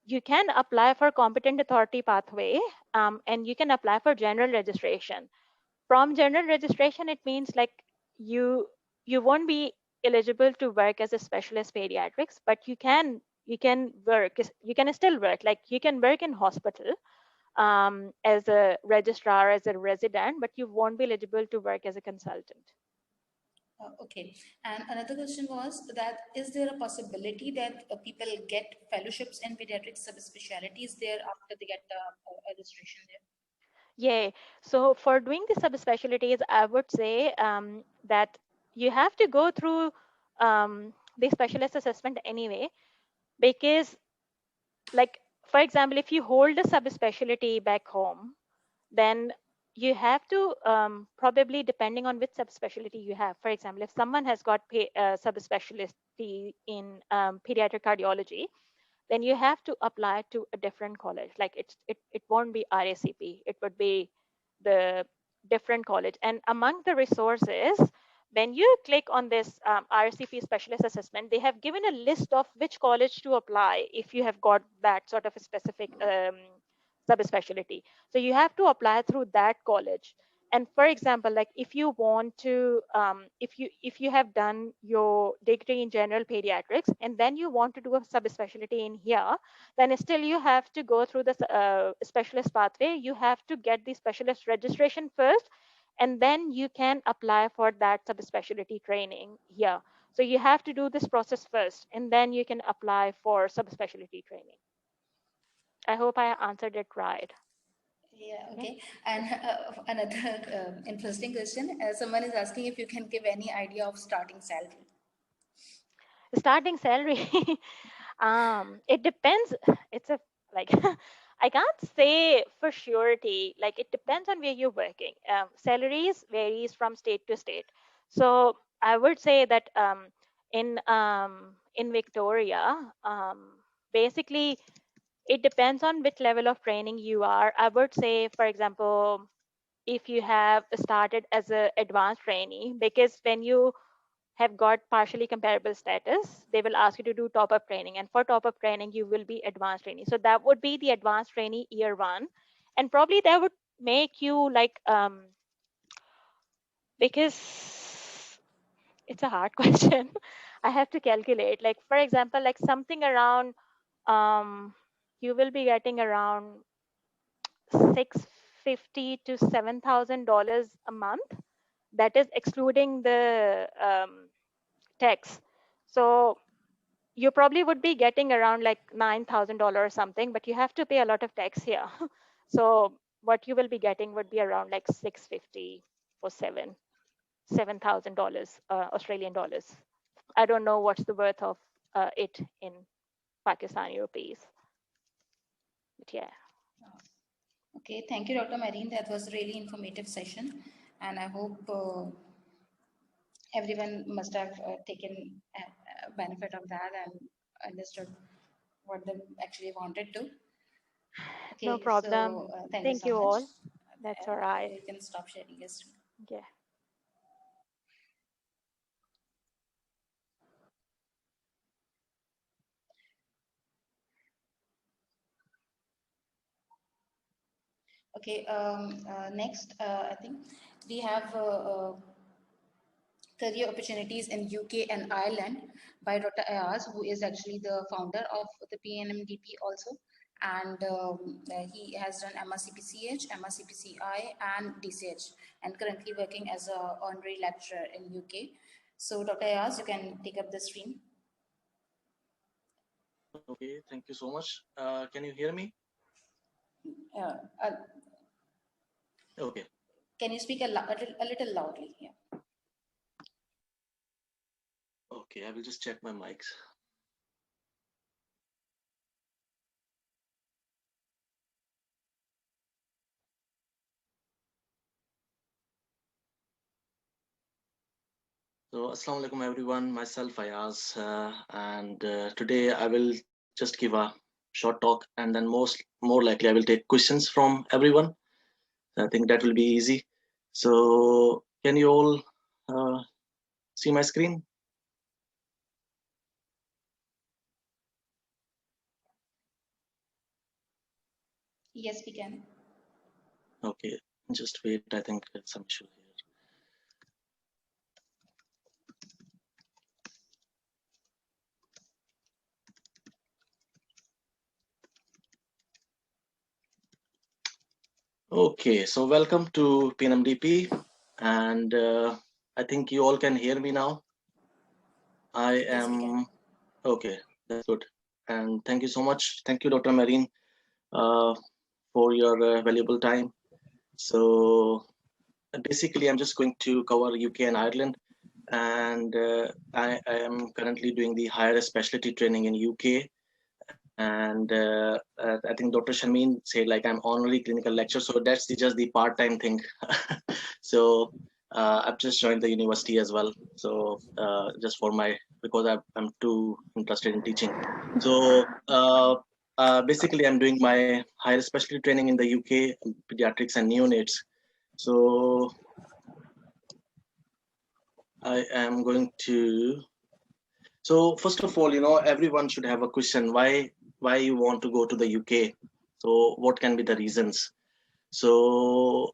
you can apply for competent authority pathway, and you can apply for general registration. From general registration, it means like you won't be eligible to work as a specialist pediatrics, but you can work, you can still work, like you can work in hospital as a registrar, as a resident, but you won't be eligible to work as a consultant. Okay. And another question was that is there a possibility that people get fellowships in pediatric subspecialties there after they get a registration there? Yeah. So for doing the subspecialties, I would say that you have to go through the specialist assessment anyway, because, like, for example, if you hold a subspecialty back home, then you have to probably, depending on which subspecialty you have. For example, if someone has got subspecialty in pediatric cardiology, then you have to apply to a different college. Like it won't be Racp, it would be the different college. And among the resources, when you click on this Racp specialist assessment, they have given a list of which college to apply if you have got that sort of a specific subspecialty. So you have to apply through that college. And for example, like if you want to if you have done your degree in general pediatrics and then you want to do a subspecialty in here, then still you have to go through the specialist pathway. You have to get the specialist registration first, and then you can apply for that subspecialty training here. So you have to do this process first, and then you can apply for subspecialty training. I hope I answered it right. Yeah, Okay. okay. And another interesting question. Someone is asking if you can give any idea of starting salary. Starting salary, it depends. It's a, like, I can't say for surety. Like, it depends on where you're working. Salaries varies from state to state. So I would say that in Victoria, basically it depends on which level of training you are. I would say, for example, if you have started as a advanced trainee, because when you have got partially comparable status, they will ask you to do top up training. And for top up training, you will be advanced trainee. So that would be the advanced trainee year one. And probably that would make you like, because it's a hard question. I have to calculate. Like, for example, like something around, you will be getting around 650 to $7,000 a month. That is excluding the tax. So you probably would be getting around like $9,000 or something, but you have to pay a lot of tax here. So what you will be getting would be around like 650 for $7,000 Australian dollars. I don't know what's the worth of it in Pakistani rupees, but yeah. Okay, thank you, Dr. Marine. That was a really informative session, and I hope everyone must have taken benefit of that and understood what they actually wanted to. No Okay, problem. so thank you Thank so you much. all. That's all right. You can stop sharing your screen. Yeah. Okay, next, I think we have career opportunities in UK and Ireland by Dr. Ayaz, who is actually the founder of the Pnmdp also. And he has done MRCPCH, MRCPCI, and DCH, and currently working as an honorary lecturer in UK. So, Dr. Ayaz, you can take up the stream. Okay, thank you so much. Can you hear me? Uh, uh, Okay. can you speak a little loudly? Yeah. Okay, I will just check my mics. So, Assalamu alaikum everyone, myself Ayaz, and today I will just give a short talk, and then more likely I will take questions from everyone. I think that will be easy. So, can you all see my screen? Yes, we can. Okay, just wait. I think there's some issue here. Okay, so welcome to Pnmdp, and I think you all can hear me now. I Yes, we am can. okay. That's good, and thank you so much. Thank you, Dr. Marine, for your valuable time. So basically, I'm just going to cover UK and Ireland, and I am currently doing the higher specialty training in UK. And I think Dr. Sharmeen said like I'm honorary clinical lecturer, so that's just the part-time thing. So I've just joined the university as well. So just for my, because I'm too interested in teaching. So basically I'm doing my higher specialty training in the UK, pediatrics and neonates. So I am going to, so first of all, everyone should have a question, why you want to go to the UK? So what can be the reasons? So,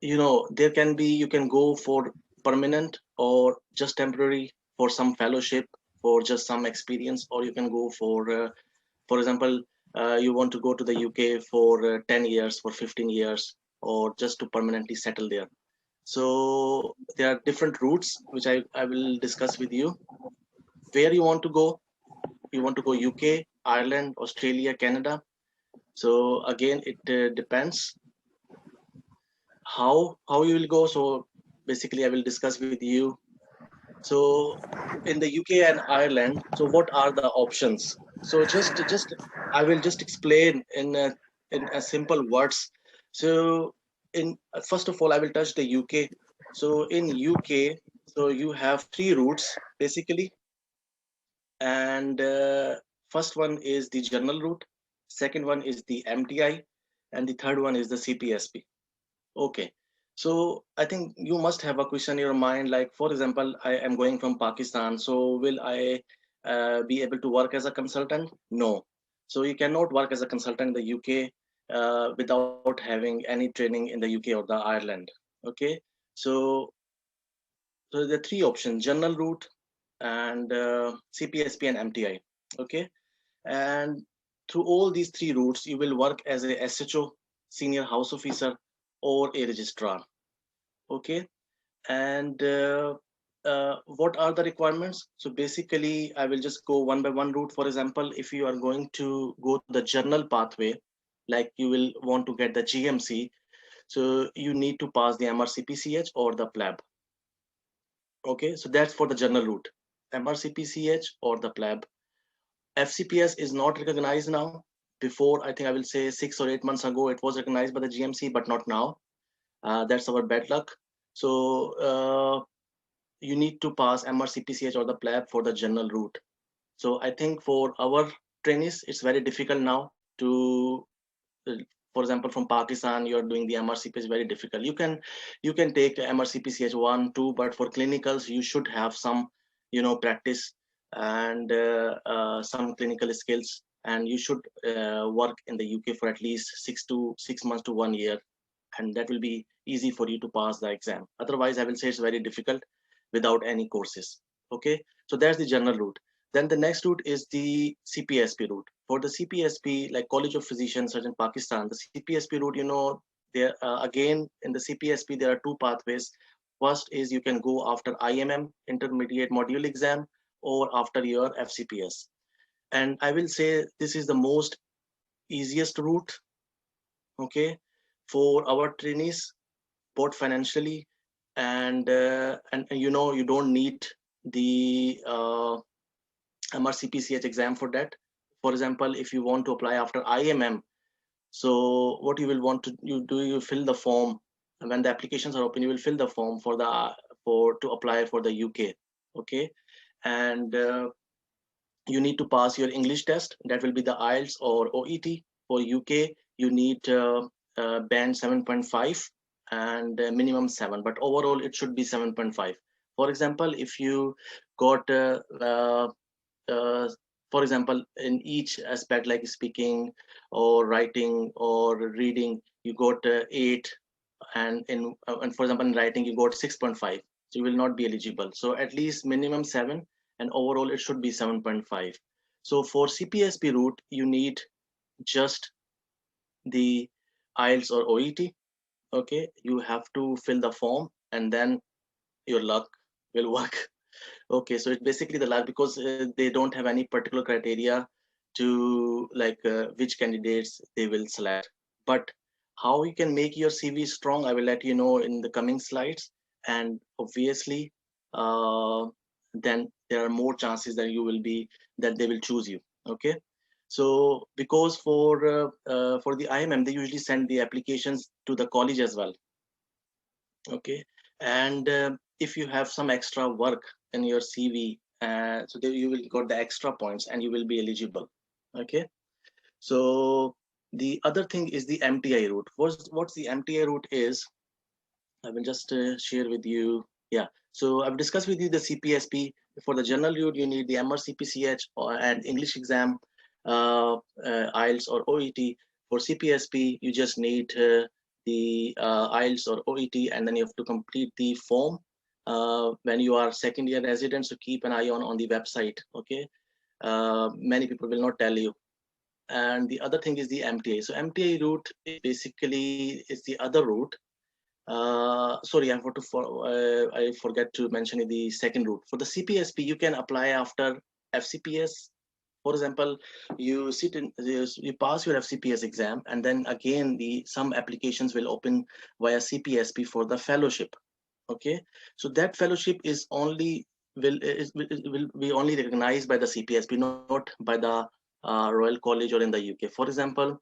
there can be, you can go for permanent or just temporary, for some fellowship, for just some experience, or you can go for example, you want to go to the UK for 10 years, for 15 years, or just to permanently settle there. So there are different routes, which I will discuss with you. Where you want to go? You want to go UK, Ireland, Australia, Canada. So again, it depends how you will go. So basically, I will discuss with you. So in the UK and Ireland, so what are the options? So just I will just explain in a simple words. So in first of all, I will touch the UK. So in UK, so you have three routes basically, and first one is the general route, second one is the MTI, and the third one is the Cpsp. Okay, so I think you must have a question in your mind, like for example, I am going from Pakistan, so will I be able to work as a consultant? No. So you cannot work as a consultant in the UK without having any training in the UK or the Ireland. Okay, so there are three options: general route, and Cpsp and MTI. Okay, and through all these three routes, you will work as a SHO, senior house officer, or a registrar. Okay, and what are the requirements? So basically, I will just go one by one route. For example, if you are going to go the journal pathway, like you will want to get the GMC, so you need to pass the MRCPCH or the PLAB. Okay, so that's for the journal route, MRCPCH or the PLAB. FCPS is not recognized now. Before, I think I will say 6 or 8 months ago, it was recognized by the GMC, but not now. That's our bad luck. So you need to pass MRCPCH or the PLAB for the general route. So I think for our trainees, it's very difficult now to, for example, from Pakistan, you're doing the MRCP is very difficult. You can take MRCPCH 1, 2, but for clinicals, you should have some, practice and some clinical skills, and you should work in the UK for at least 6 months to 1 year, and that will be easy for you to pass the exam. Otherwise, I will say it's very difficult without any courses. Okay, so that's the general route. Then the next route is the Cpsp route. For the Cpsp, like College of Physicians in Pakistan, the Cpsp route, there again in the Cpsp there are two pathways. First is you can go after IMM, intermediate module exam, or after your FCPS. And I will say this is the most easiest route, okay, for our trainees, both financially and you don't need the MRCPCH exam for that. For example, if you want to apply after IMM, so what you will want to you fill the form, and when the applications are open, you will fill the form for to apply for the UK. Okay, and you need to pass your English test. That will be the Ielts or OET. For UK, you need band 7.5 and minimum 7, but overall it should be 7.5. For example, if you got uh, for example, in each aspect like speaking or writing or reading, you got 8, and for example in writing you got 6.5, so you will not be eligible. So at least minimum 7, and overall it should be 7.5. So for Cpsp route, you need just the Ielts or OET. Okay, you have to fill the form, and then your luck will work. Okay, so it's basically the luck, because they don't have any particular criteria to like which candidates they will select. But How you can make your CV strong, I will let you know in the coming slides. And obviously, then there are more chances that they will choose you. Okay. So because for the IMM, they usually send the applications to the college as well. Okay. And if you have some extra work in your CV, so there you will got the extra points and you will be eligible. Okay. So the other thing is the Mti route. What's the Mti route is? I will just share with you. Yeah. So I've discussed with you the Cpsp. For the general route, you need the MRCPCH and English exam, IELTS or OET. For Cpsp, you just need the IELTS or OET, and then you have to complete the form when you are second year resident. So keep an eye on the website. Okay. Many people will not tell you. And the other thing is the MTA. So MTA route basically is the other route. Sorry, I forget to mention the second route. For the Cpsp, you can apply after Fcps. For example, you pass your Fcps exam, and then again some applications will open via Cpsp for the fellowship. Okay, so that fellowship will be only recognized by the Cpsp, not by the Royal College or in the UK. For example,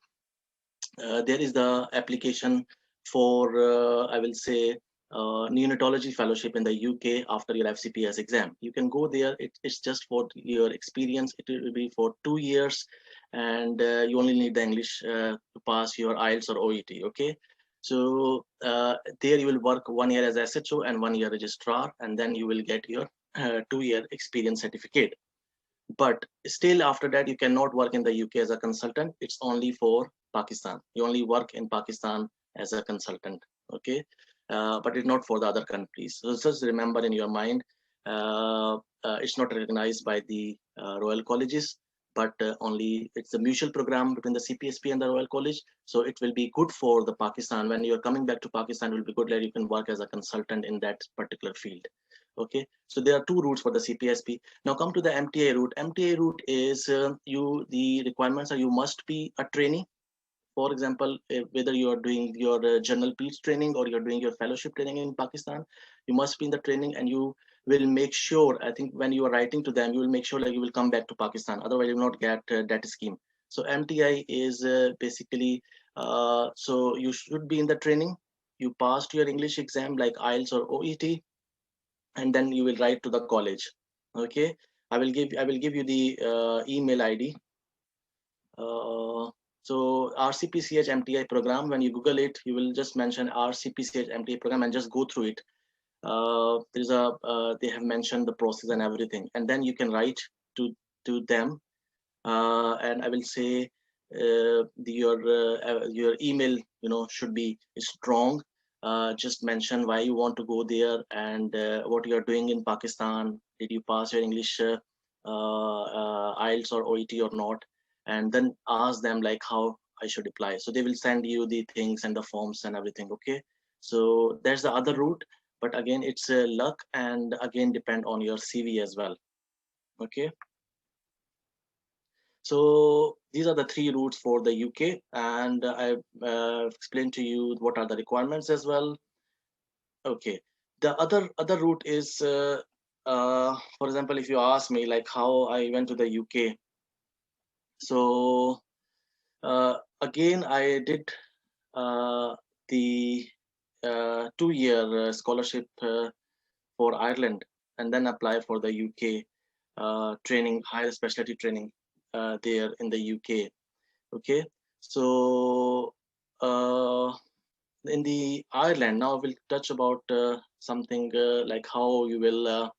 there is the application for I will say neonatology fellowship in the UK after your FCPS exam. You can go there. It's just for your experience. It will be for 2 years, and you only need the English to pass your IELTS or OET. Okay. So there you will work 1 year as SHO and 1 year registrar, and then you will get your 2-year experience certificate. But still after that, you cannot work in the UK as a consultant. It's only for Pakistan. You only work in Pakistan as a consultant. Okay. But it's not for the other countries. So just remember in your mind, it's not recognized by the Royal Colleges, but only it's a mutual program between the Cpsp and the Royal College. So it will be good for the Pakistan. When you're coming back to Pakistan, it will be good that you can work as a consultant in that particular field. Okay, so there are 2 routes for the Cpsp. Now come to the Mta route. Mta route is the requirements are you must be a trainee. For example, whether you are doing your general PEDS training or you're doing your fellowship training in Pakistan, you must be in the training, and you will make sure, I think when you are writing to them, you will make sure that you will come back to Pakistan. Otherwise, you will not get that scheme. So MTI is basically, so you should be in the training. You passed your English exam like IELTS or OET, and then you will write to the college. Okay, I will give you the email ID. So RCPCH MTI program, when you Google it, you will just mention RCPCH MTI program and just go through it. They have mentioned the process and everything, and then you can write to them, and I will say your email, should be strong. Just mention why you want to go there and what you are doing in Pakistan. Did you pass your English IELTS or OET or not? And then ask them like how I should apply. So they will send you the things and the forms and everything. Okay. So there's the other route, but again, it's luck, and again depend on your CV as well. Okay. So these are the 3 routes for the UK, and I explained to you what are the requirements as well. Okay, the other route is, for example, if you ask me like how I went to the UK. So again, I did the 2-year scholarship for Ireland, and then apply for the UK training, higher specialty training there in the UK. Okay, so in the Ireland, now we'll touch about something like how you will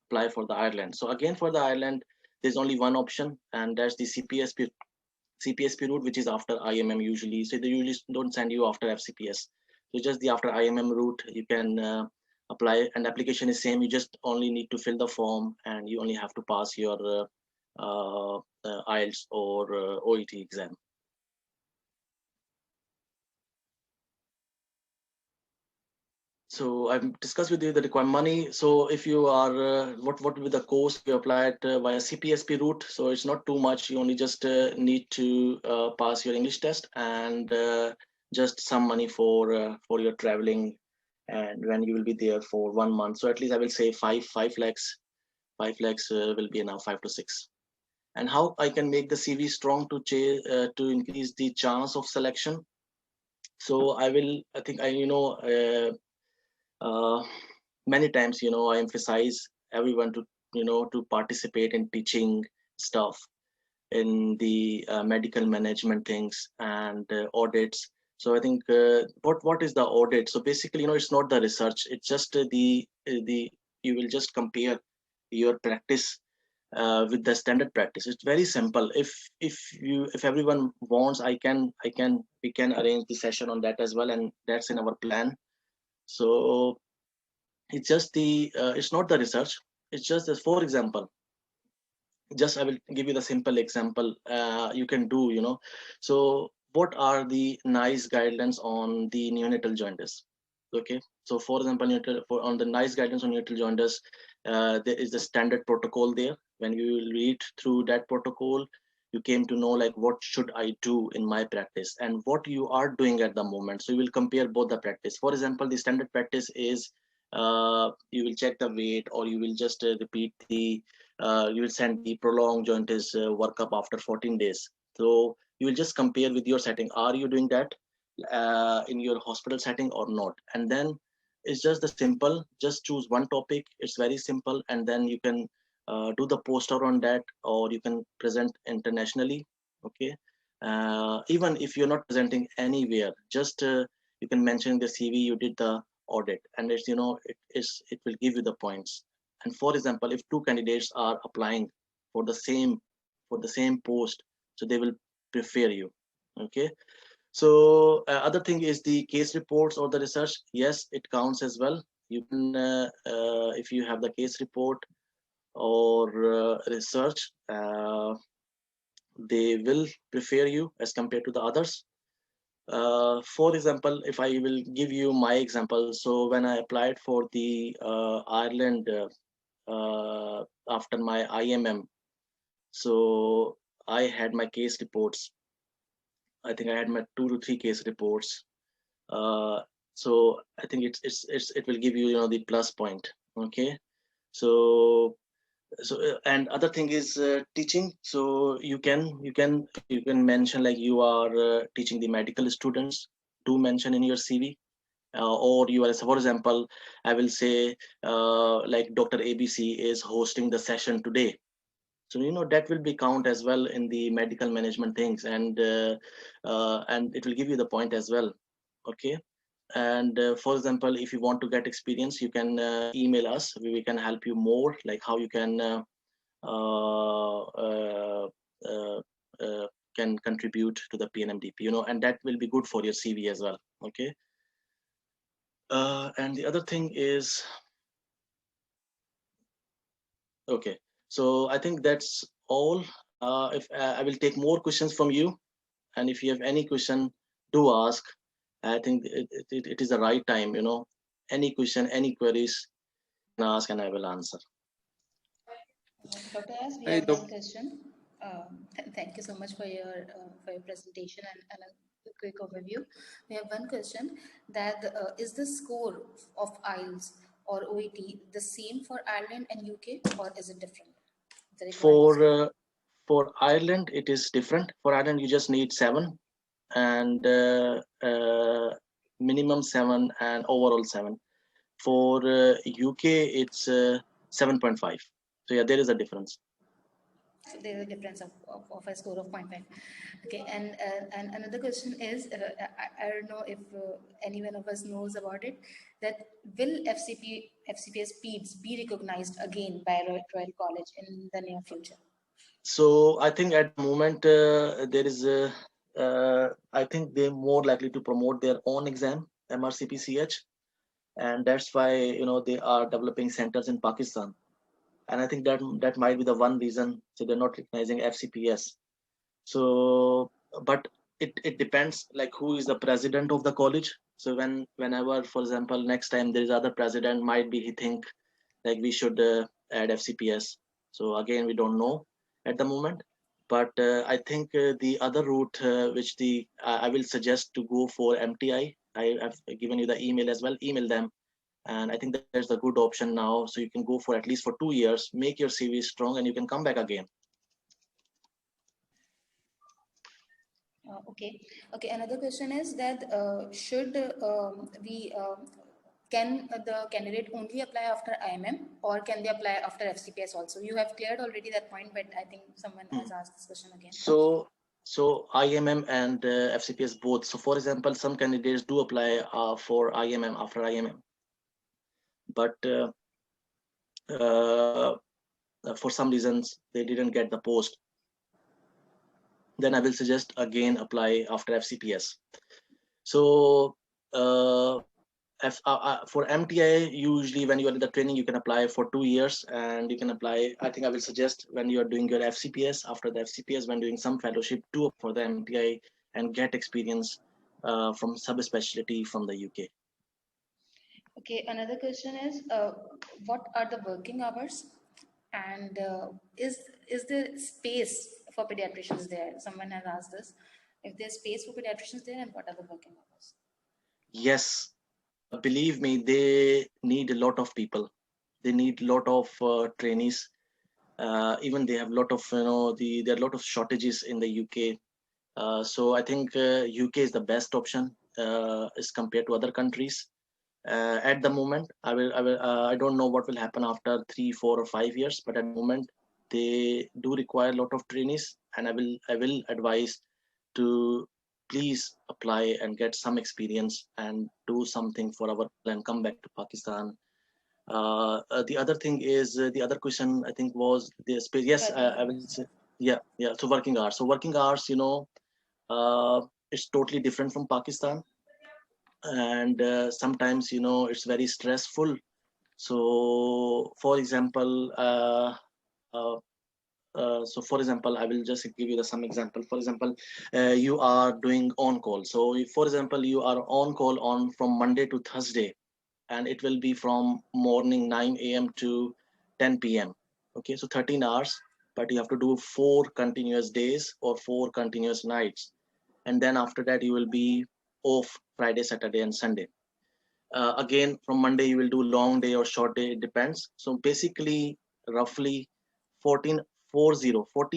apply for the Ireland. So again, for the Ireland, there's only one option, and that's the Cpsp route, which is after IMM usually. So they usually don't send you after FCPS. So just the after IMM route, you can apply, and application is same. You just only need to fill the form, and you only have to pass your IELTS or OET exam. So I've discussed with you the required money. So if you are, what will be the course you apply it via Cpsp route? So it's not too much. You only just need to pass your English test, and just some money for your traveling, and when you will be there for 1 month. So at least I will say 5 lakhs. 5 lakhs will be enough, 5 to 6. And how I can make the CV strong to increase the chance of selection. So I think many times, I emphasize everyone to participate in teaching stuff, in the medical management things, and audits. So I think what is the audit? So basically, it's not the research. It's just the you will just compare your practice with the standard practice. It's very simple. If everyone wants, we can arrange the session on that as well, and that's in our plan. So it's just it's not the research. It's just as, for example, just I will give you the simple example you can do. So what are the nice guidelines on the neonatal jaundice? Okay, so for example, on the nice guidelines on neonatal jaundice, there is the standard protocol there. When you will read through that protocol, you came to know like what should I do in my practice and what you are doing at the moment. So you will compare both the practice. For example, the standard practice is you will check the weight, or you will just repeat you will send the prolonged jaundice workup after 14 days. So you will just compare with your setting. Are you doing that in your hospital setting or not? And then it's just the simple, just choose one topic. It's very simple. And then you can do the poster on that, or you can present internationally. Okay. Even if you're not presenting anywhere, just you can mention in the CV you did the audit, and it will give you the points. And for example, if two candidates are applying for the same post, so they will prefer you. Okay. So other thing is the case reports or the research. Yes, it counts as well. You can if you have the case report or research, they will prefer you as compared to the others. For example, if I will give you my example, so when I applied for the Ireland after my IMM, so I had my case reports. I think I had my 2 to 3 case reports. So I think it will give you the plus point. Okay, so and other thing is teaching. So you can mention like you are teaching the medical students. Do mention in your CV. Or you are, for example, I will say like Dr. ABC is hosting the session today. So that will be count as well in the medical management things, and it will give you the point as well. Okay. And for example, if you want to get experience, you can email us. We can help you more, like how you uh, uh, uh, can contribute to the Pnmdp, and that will be good for your CV as well. Okay. And the other thing is, okay, so I think that's all. If I will take more questions from you, and if you have any question, do ask. I think it is the right time. Any question, any queries, you can ask, and I will answer. Dr. S, we Hey, have one question. Thank you so much for your presentation and a quick overview. We have one question that is the score of IELTS or OET the same for Ireland and UK, or is it different? The requirements. For Ireland, it is different. For Ireland, you just need 7, and minimum 7 and overall 7. For UK, it's 7.5. So yeah, there is a difference. So there is a difference of a score of 0.5. Okay, and another question is, I don't know if any one of us knows about it, that will FCPS PEDS be recognized again by Royal College in the near future? So I think at the moment there is I think they're more likely to promote their own exam, MRCPCH, and that's why they are developing centers in Pakistan. And I think that might be the one reason, so they're not recognizing FCPS. So but it depends like who is the president of the college. So whenever, for example, next time there is other president, might be he think like we should add FCPS. So again, we don't know at the moment, But I think the other route, which I will suggest to go for MTI. I have given you the email as well. Email them, and I think there's a good option now. So you can go for at least for 2 years, make your CV strong, and you can come back again. Okay. Another question is that should can the candidate only apply after IMM, or can they apply after FCPS also? You have cleared already that point, but I think someone has asked this question again. So IMM and FCPS both. So for example, some candidates do apply for IMM after IMM, but for some reasons they didn't get the post. Then I will suggest again apply after FCPS. So for MTI, usually when you are in the training, you can apply for 2 years, and you can apply. I think I will suggest when you are doing your FCPS, after the FCPS, when doing some fellowship, do for the MTI and get experience from subspecialty from the UK. Okay, another question is, what are the working hours, and is there space for pediatricians there? Someone has asked this. If there's space for pediatricians there, and what are the working hours? Yes, believe me, they need a lot of people. They need a lot of trainees. Even they have a lot of, there are a lot of shortages in the UK. So I think UK is the best option as compared to other countries. At the moment, I don't know what will happen after 3, 4, or 5 years, but at the moment they do require a lot of trainees, and I will advise to please apply and get some experience and do something for our and come back to Pakistan. The other thing is the other question I think was the space. Yes, I will say, yeah. So working hours. It's totally different from Pakistan, and sometimes it's very stressful. So for example, I will just give you some example. For example, you are doing on call. So for example, you are on call on from Monday to Thursday, and it will be from morning 9 a.m. to 10 p.m. Okay, so 13 hours, but you have to do 4 continuous days or 4 continuous nights, and then after that you will be off Friday, Saturday, and Sunday. Again, from Monday you will do long day or short day, it depends. So basically roughly 40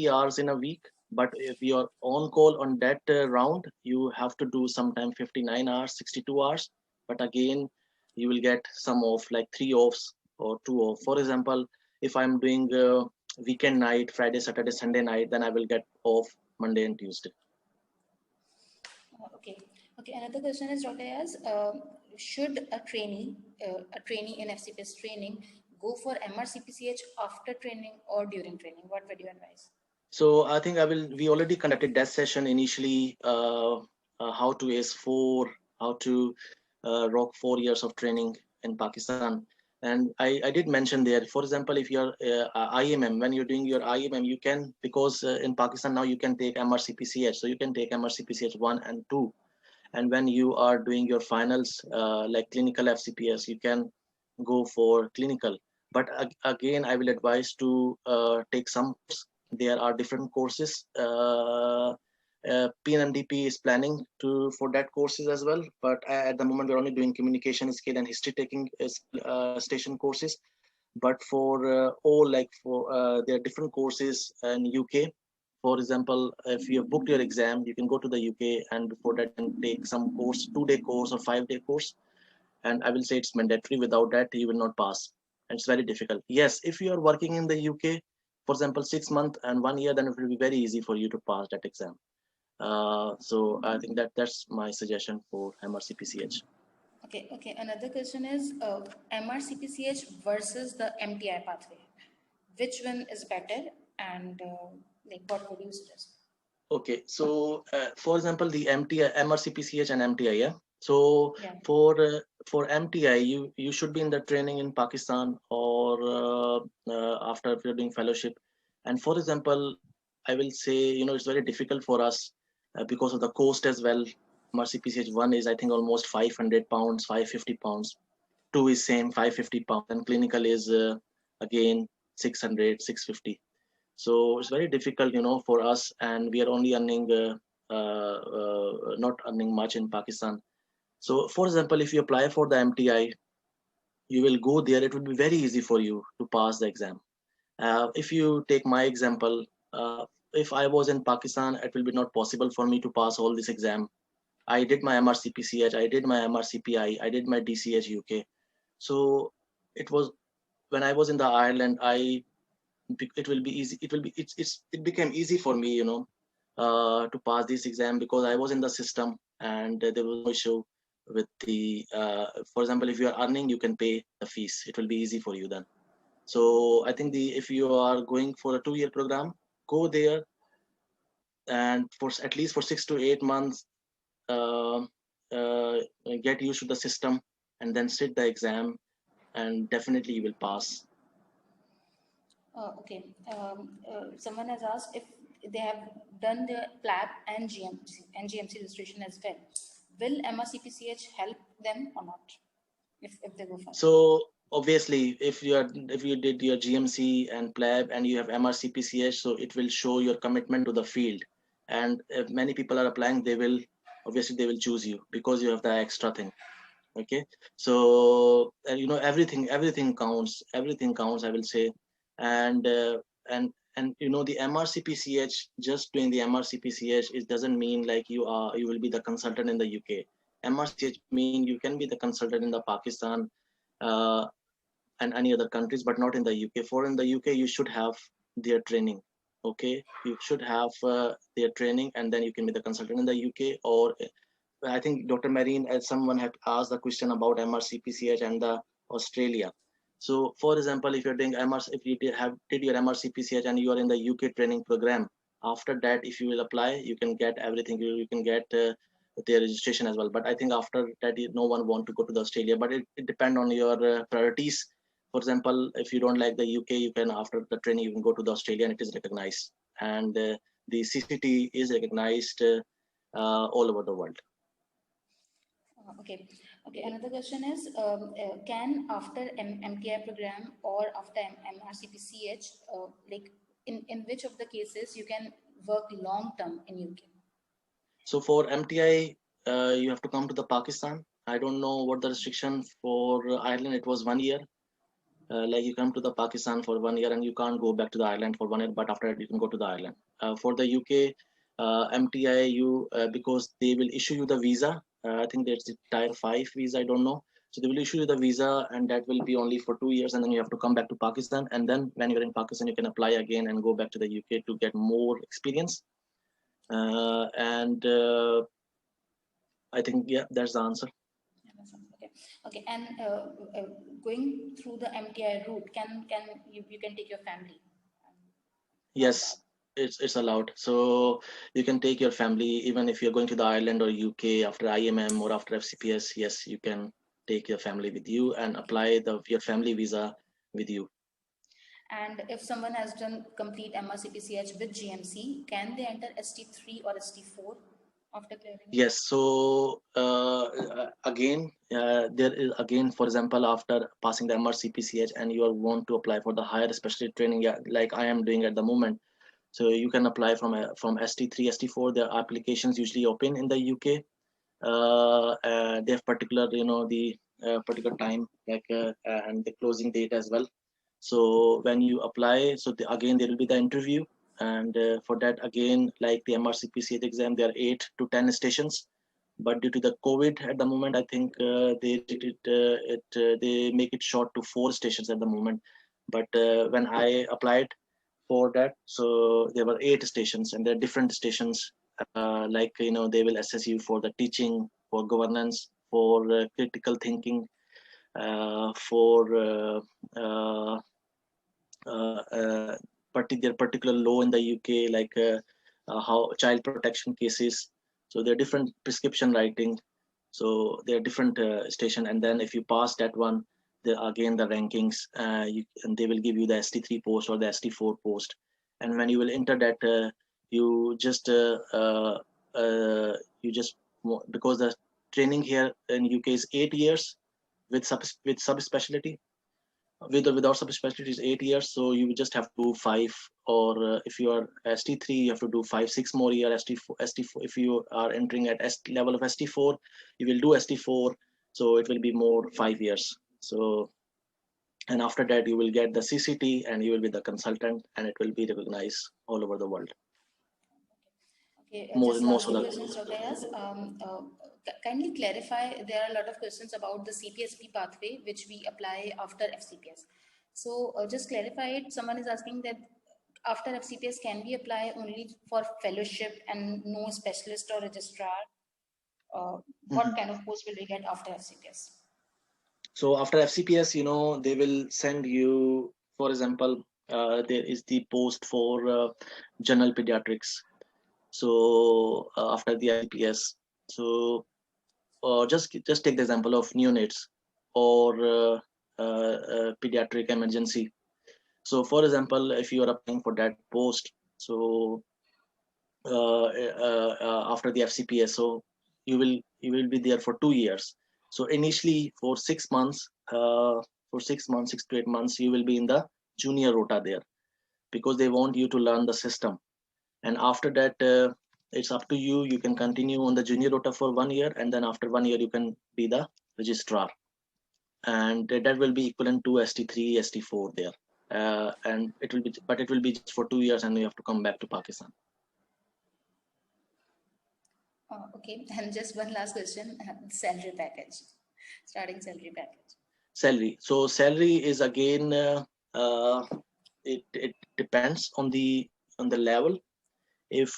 hours in a week. But if you are on call on that round, you have to do sometime 59 hours, 62 hours. But again, you will get some off, like 3 offs or 2 off. For example, if I'm doing weekend night, Friday, Saturday, Sunday night, then I will get off Monday and Tuesday. Okay. Another question is, Dr. Yaz, should a trainee in FCPS training go for MRCPCH after training or during training? What would you advise? So I think we already conducted that session initially, how to ACE4, how to rock 4 years of training in Pakistan. And I did mention there, for example, if you're IMM, when you're doing your IMM, you can, because in Pakistan now you can take MRCPCH, so you can take MRCPCH 1 and 2. And when you are doing your finals, like clinical FCPS, you can go for clinical. But again, I will advise to take some. There are different courses. Pnmdp is planning for that courses as well. But at the moment, we're only doing communication skill and history taking station courses. But for there are different courses in UK. For example, if you have booked your exam, you can go to the UK, and before that, you can take some course, 2-day course or 5-day course. And I will say it's mandatory. Without that, you will not pass. And it's very difficult. Yes, if you are working in the UK, for example, 6 months and 1 year, then it will be very easy for you to pass that exam. So I think that's my suggestion for MRCPCH. Okay. Another question is MRCPCH versus the MTI pathway. Which one is better, and what would you suggest? Okay, so for example, the MRCPCH and MTI, yeah. So yeah. For MTI, you should be in the training in Pakistan or after if you're doing fellowship. And for example, I will say it's very difficult for us because of the cost as well. MRCPCH 1 is I think almost 500 pounds, 550 pounds. 2 is same 550 pounds, and clinical is again 600, 650. So it's very difficult, for us, and we are only earning not earning much in Pakistan. So, for example, if you apply for the MTI, you will go there. It will be very easy for you to pass the exam. If you take my example, if I was in Pakistan, it will be not possible for me to pass all this exam. I did my MRCPCH, I did my MRCPI, I did my DCH UK. So it was when I was in the Ireland, it will be easy. It became easy for me, to pass this exam because I was in the system and there was no issue with the. For example, if you are earning, you can pay the fees. It will be easy for you then. So I think if you are going for a 2-year program, go there and for at least for 6 to 8 months, uh, uh, get used to the system and then sit the exam, and definitely you will pass. Okay. Someone has asked if they have done the PLAB and GMC registration as well. Will MRCPCH help them or not if they go further? So obviously, if you did your GMC and PLAB and you have MRCPCH, so it will show your commitment to the field. And if many people are applying, they will choose you because you have the extra thing. Okay, so everything counts. Everything counts, I will say. And the MRCPCH, just doing the MRCPCH, it doesn't mean like you will be the consultant in the UK. MRCPCH mean you can be the consultant in the Pakistan uh, and any other countries, but not in the UK. For in the UK, you should have their training. Okay, you should have their training, and then you can be the consultant in the UK. Or I think Dr. Marine, as someone had asked the question about MRCPCH and the Australia. So, for example, if you're doing if you did your MRCPCH and you are in the UK training program, after that, if you will apply, you can get everything. You can get their registration as well. But I think after that, no one want to go to the Australia. But it depends on your priorities. For example, if you don't like the UK, you can, after the training, you can go to the Australia and it is recognized. And the CCT is recognized all over the world. Okay. Okay. Another question is, can after MTI program or after MRCPCH, like in which of the cases you can work long term in UK? So for MTI, you have to come to the Pakistan. I don't know what the restriction for Ireland. It was 1 year. Like you come to the Pakistan for 1 year and you can't go back to the Ireland for 1 year. But after that, you can go to the Ireland. For the UK, MTI, because they will issue you the visa. I think that's the Tier 5 visa. I don't know. So they will issue you the visa, and that will be only for 2 years, and then you have to come back to Pakistan. And then when you're in Pakistan, you can apply again and go back to the UK to get more experience. And I think, yeah, that's the answer. Okay. Okay. And going through the MTI route, can you can take your family? Yes, it's allowed. So you can take your family even if you're going to the Ireland or UK after IMM or after FCPS. Yes, you can take your family with you and apply your family visa with you. And if someone has done complete MRCPCH with GMC, can they enter ST3 or ST4 after clearing? Yes. So again, there is again, for example, after passing the MRCPCH and you want to apply for the higher specialty training, yeah, like I am doing at the moment. So you can apply from ST3, ST4. There are applications usually open in the UK. They have particular, the particular time, like and the closing date as well. So when you apply, so again there will be the interview, and for that again, like the MRCPCH exam, there are 8 to 10 stations. But due to the COVID at the moment, I think they did they make it short to 4 stations at the moment. But when I applied for that, so there were 8 stations, and there are different stations. Like they will assess you for the teaching, for governance, for critical thinking, for their particular law in the UK, like how child protection cases. So there are different prescription writing. So there are different station, and then if you pass that one, there again the rankings. And they will give you the ST3 post or the ST4 post. And when you will enter that, you just because the training here in UK is 8 years with subspecialty. with or without subspecialty is 8 years. So you just have to do 5, or if you are ST3, you have to do 5-6 more year. ST4, if you are entering at level of ST4, you will do ST4. So it will be more 5 years. So, and after that you will get the CCT and you will be the consultant, and it will be recognized all over the world. Okay, Most just last of two the questions, Dr. Ayaz. Kindly clarify, there are a lot of questions about the CPSP pathway, which we apply after FCPS. So just clarify it. Someone is asking that after FCPS, can we apply only for fellowship and no specialist or registrar? What kind of post will we get after FCPS? So after FCPS, they will send you, for example, there is the post for general pediatrics. So after the FCPS, so just take the example of neonates or pediatric emergency. So for example, if you are applying for that post, so after the FCPS, so you will be there for 2 years. So initially for 6 months, 6 to 8 months, you will be in the junior rota there, because they want you to learn the system. And after that, it's up to you. You can continue on the junior rota for 1 year, and then after 1 year you can be the registrar, and that will be equivalent to ST3, ST4 there. And it will be, but it will be just for 2 years, and you have to come back to Pakistan. Okay, and just one last question: salary package, starting salary package. Salary. So salary is again, it depends on the level. If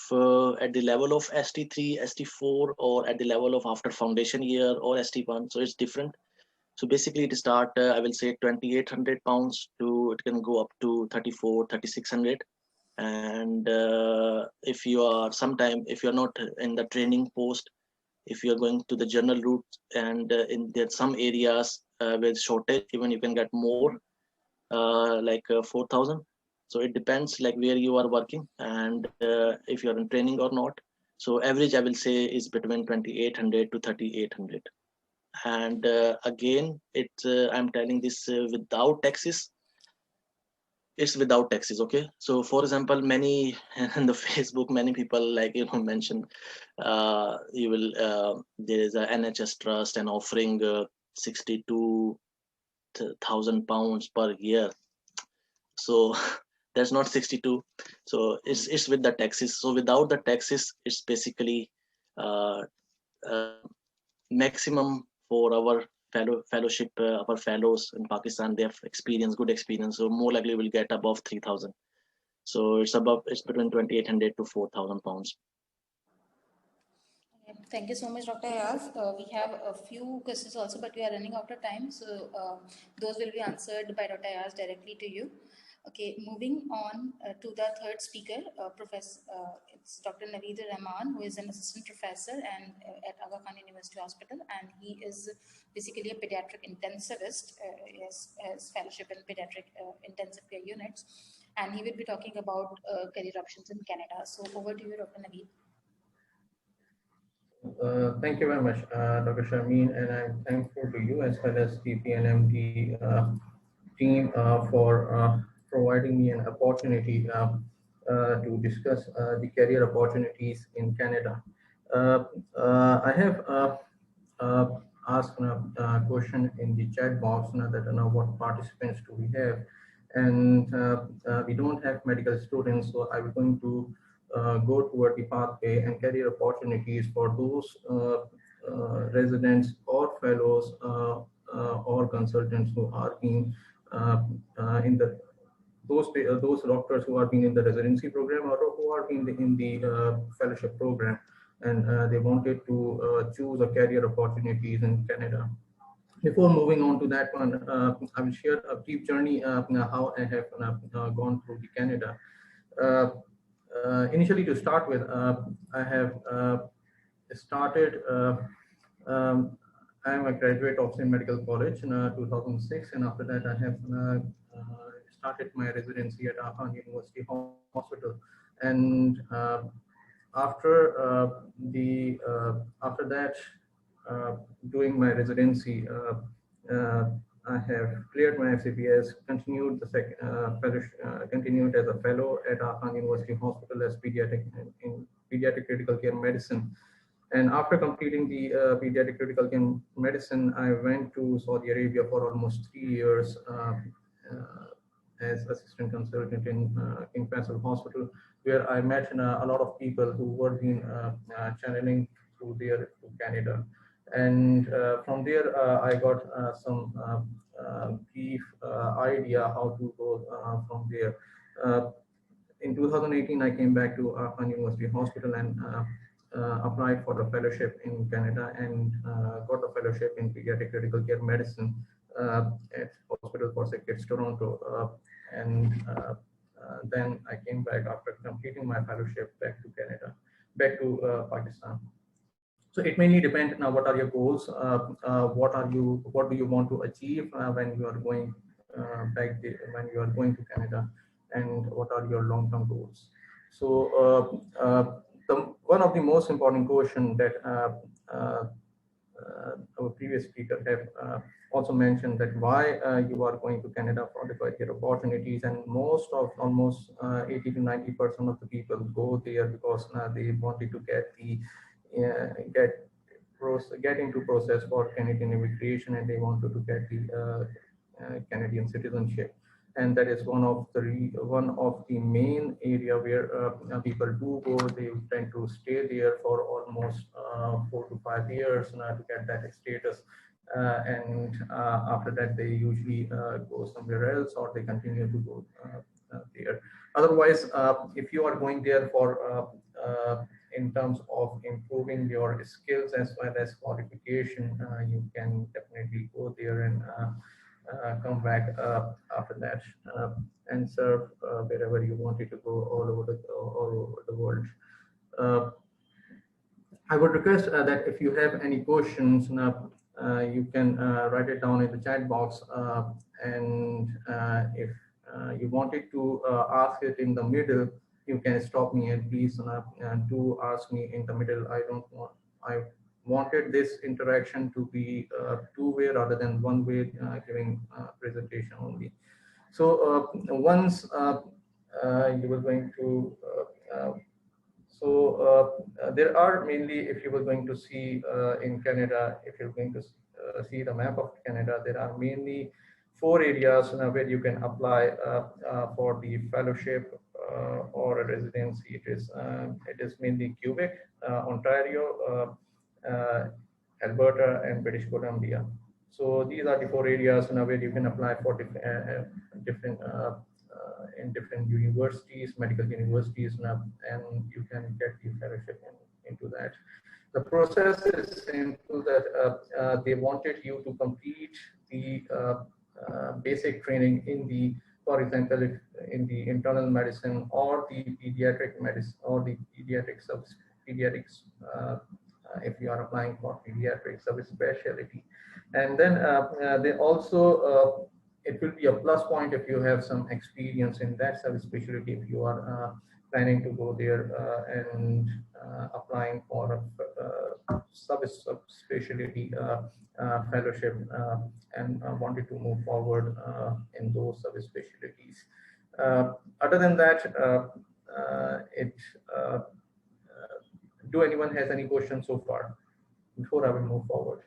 at the level of ST3, ST4, or at the level of after foundation year or ST1, so it's different. So basically it start, I will say 2,800 pounds to, it can go up to 34, 3,600. And if you are sometime, if you're not in the training post, if you're going to the general route, and in there some areas with shortage, even you can get more, like 4,000. So it depends like where you are working, and if you're in training or not. So average I will say is between 2,800 to 3,800. And again, I'm telling this without taxes. It's without taxes. Okay, so for example, many in the Facebook, many people like mention, you will there is a NHS trust and offering 62,000 pounds per year. So that's not 62. So it's with the taxes. So without the taxes, it's basically uh, uh, maximum for our fellowship, our fellows in Pakistan, they have good experience, so more likely will get above 3,000. So it's between 2,800 to 4,000 pounds. Thank you so much, Dr. Ayaz. We have a few questions also, but we are running out of time. So those will be answered by Dr. Ayaz directly to you. Okay, moving on to the third speaker, it's Dr. Naveed Rahman, who is an assistant professor and at Aga Khan University Hospital, and he is basically a pediatric intensivist. He has fellowship in pediatric intensive care units, and he will be talking about career options in Canada. So over to you, Dr. Naveed. Thank you very much, Dr. Sharmeen, and I'm thankful to you as well as the Pnmdp team for providing me an opportunity to discuss the career opportunities in Canada. I have asked a question in the chat box that what participants do we have, and we don't have medical students, so I'm going to go toward the pathway and career opportunities for those residents or fellows or consultants who are being in the those doctors who are being in the residency program or who are being in the fellowship program, and they wanted to choose a career opportunities in Canada. Before moving on to that one, I will share a brief journey how I have gone through the Canada. Initially, to start with, I have started. I am a graduate of St. Medical College in 2006, and after that, I have started my residency at Aga Khan University Hospital. And after after that, doing my residency, I have cleared my Fcps, continued continued as a fellow at Khan University Hospital as in pediatric critical care medicine. And after completing the pediatric critical care medicine, I went to Saudi Arabia for almost 3 years as assistant consultant in King Faisal Hospital, where I met a lot of people who were being channeling through there to Canada. And from there, I got some brief idea how to go from there. In 2018, I came back to Khan University Hospital and applied for the fellowship in Canada and got a fellowship in pediatric critical care medicine at Hospital for Sick Kids, Toronto. Then I came back after completing my fellowship back to Canada, back to Pakistan. So it mainly depends now. What are your goals? What do you want to achieve when you are going back there, when you are going to Canada, and what are your long-term goals? So one of the most important question that our previous speaker have also mentioned, that why you are going to Canada for the career opportunities, and almost 80 to 90% of the people go there because they wanted to get the get into process for Canadian immigration, and they wanted to get the Canadian citizenship. And that is one of the main area where people do go. They tend to stay there for almost 4 to 5 years to get that status, and after that they usually go somewhere else, or they continue to go there. Otherwise, if you are going there for in terms of improving your skills as well as qualification, you can definitely go there and come back after that and serve wherever you wanted to go all over the world. I would request that if you have any questions, you can write it down in the chat box, and if you wanted to ask it in the middle, you can stop me and please do ask me in the middle. I wanted this interaction to be two-way rather than one-way, giving presentation only. So once you were going to there are mainly, if you were going to see in Canada, if you're going to see the map of Canada, there are mainly 4 areas where you can apply for the fellowship or a residency. It is mainly Quebec, Ontario, Alberta, and British Columbia. So these are the 4 areas where you can apply for in different universities, medical universities, and you can get the fellowship into that. The process is simple, that they wanted you to complete the basic training in the, for example, in the internal medicine or the pediatric medicine or the pediatrics, if you are applying for pediatric subspecialty. And then they also, it will be a plus point if you have some experience in that subspecialty, if you are planning to go there and applying for a subspecialty fellowship and wanted to move forward in those subspecialties. Other than that, do anyone has any questions so far before I will move forward?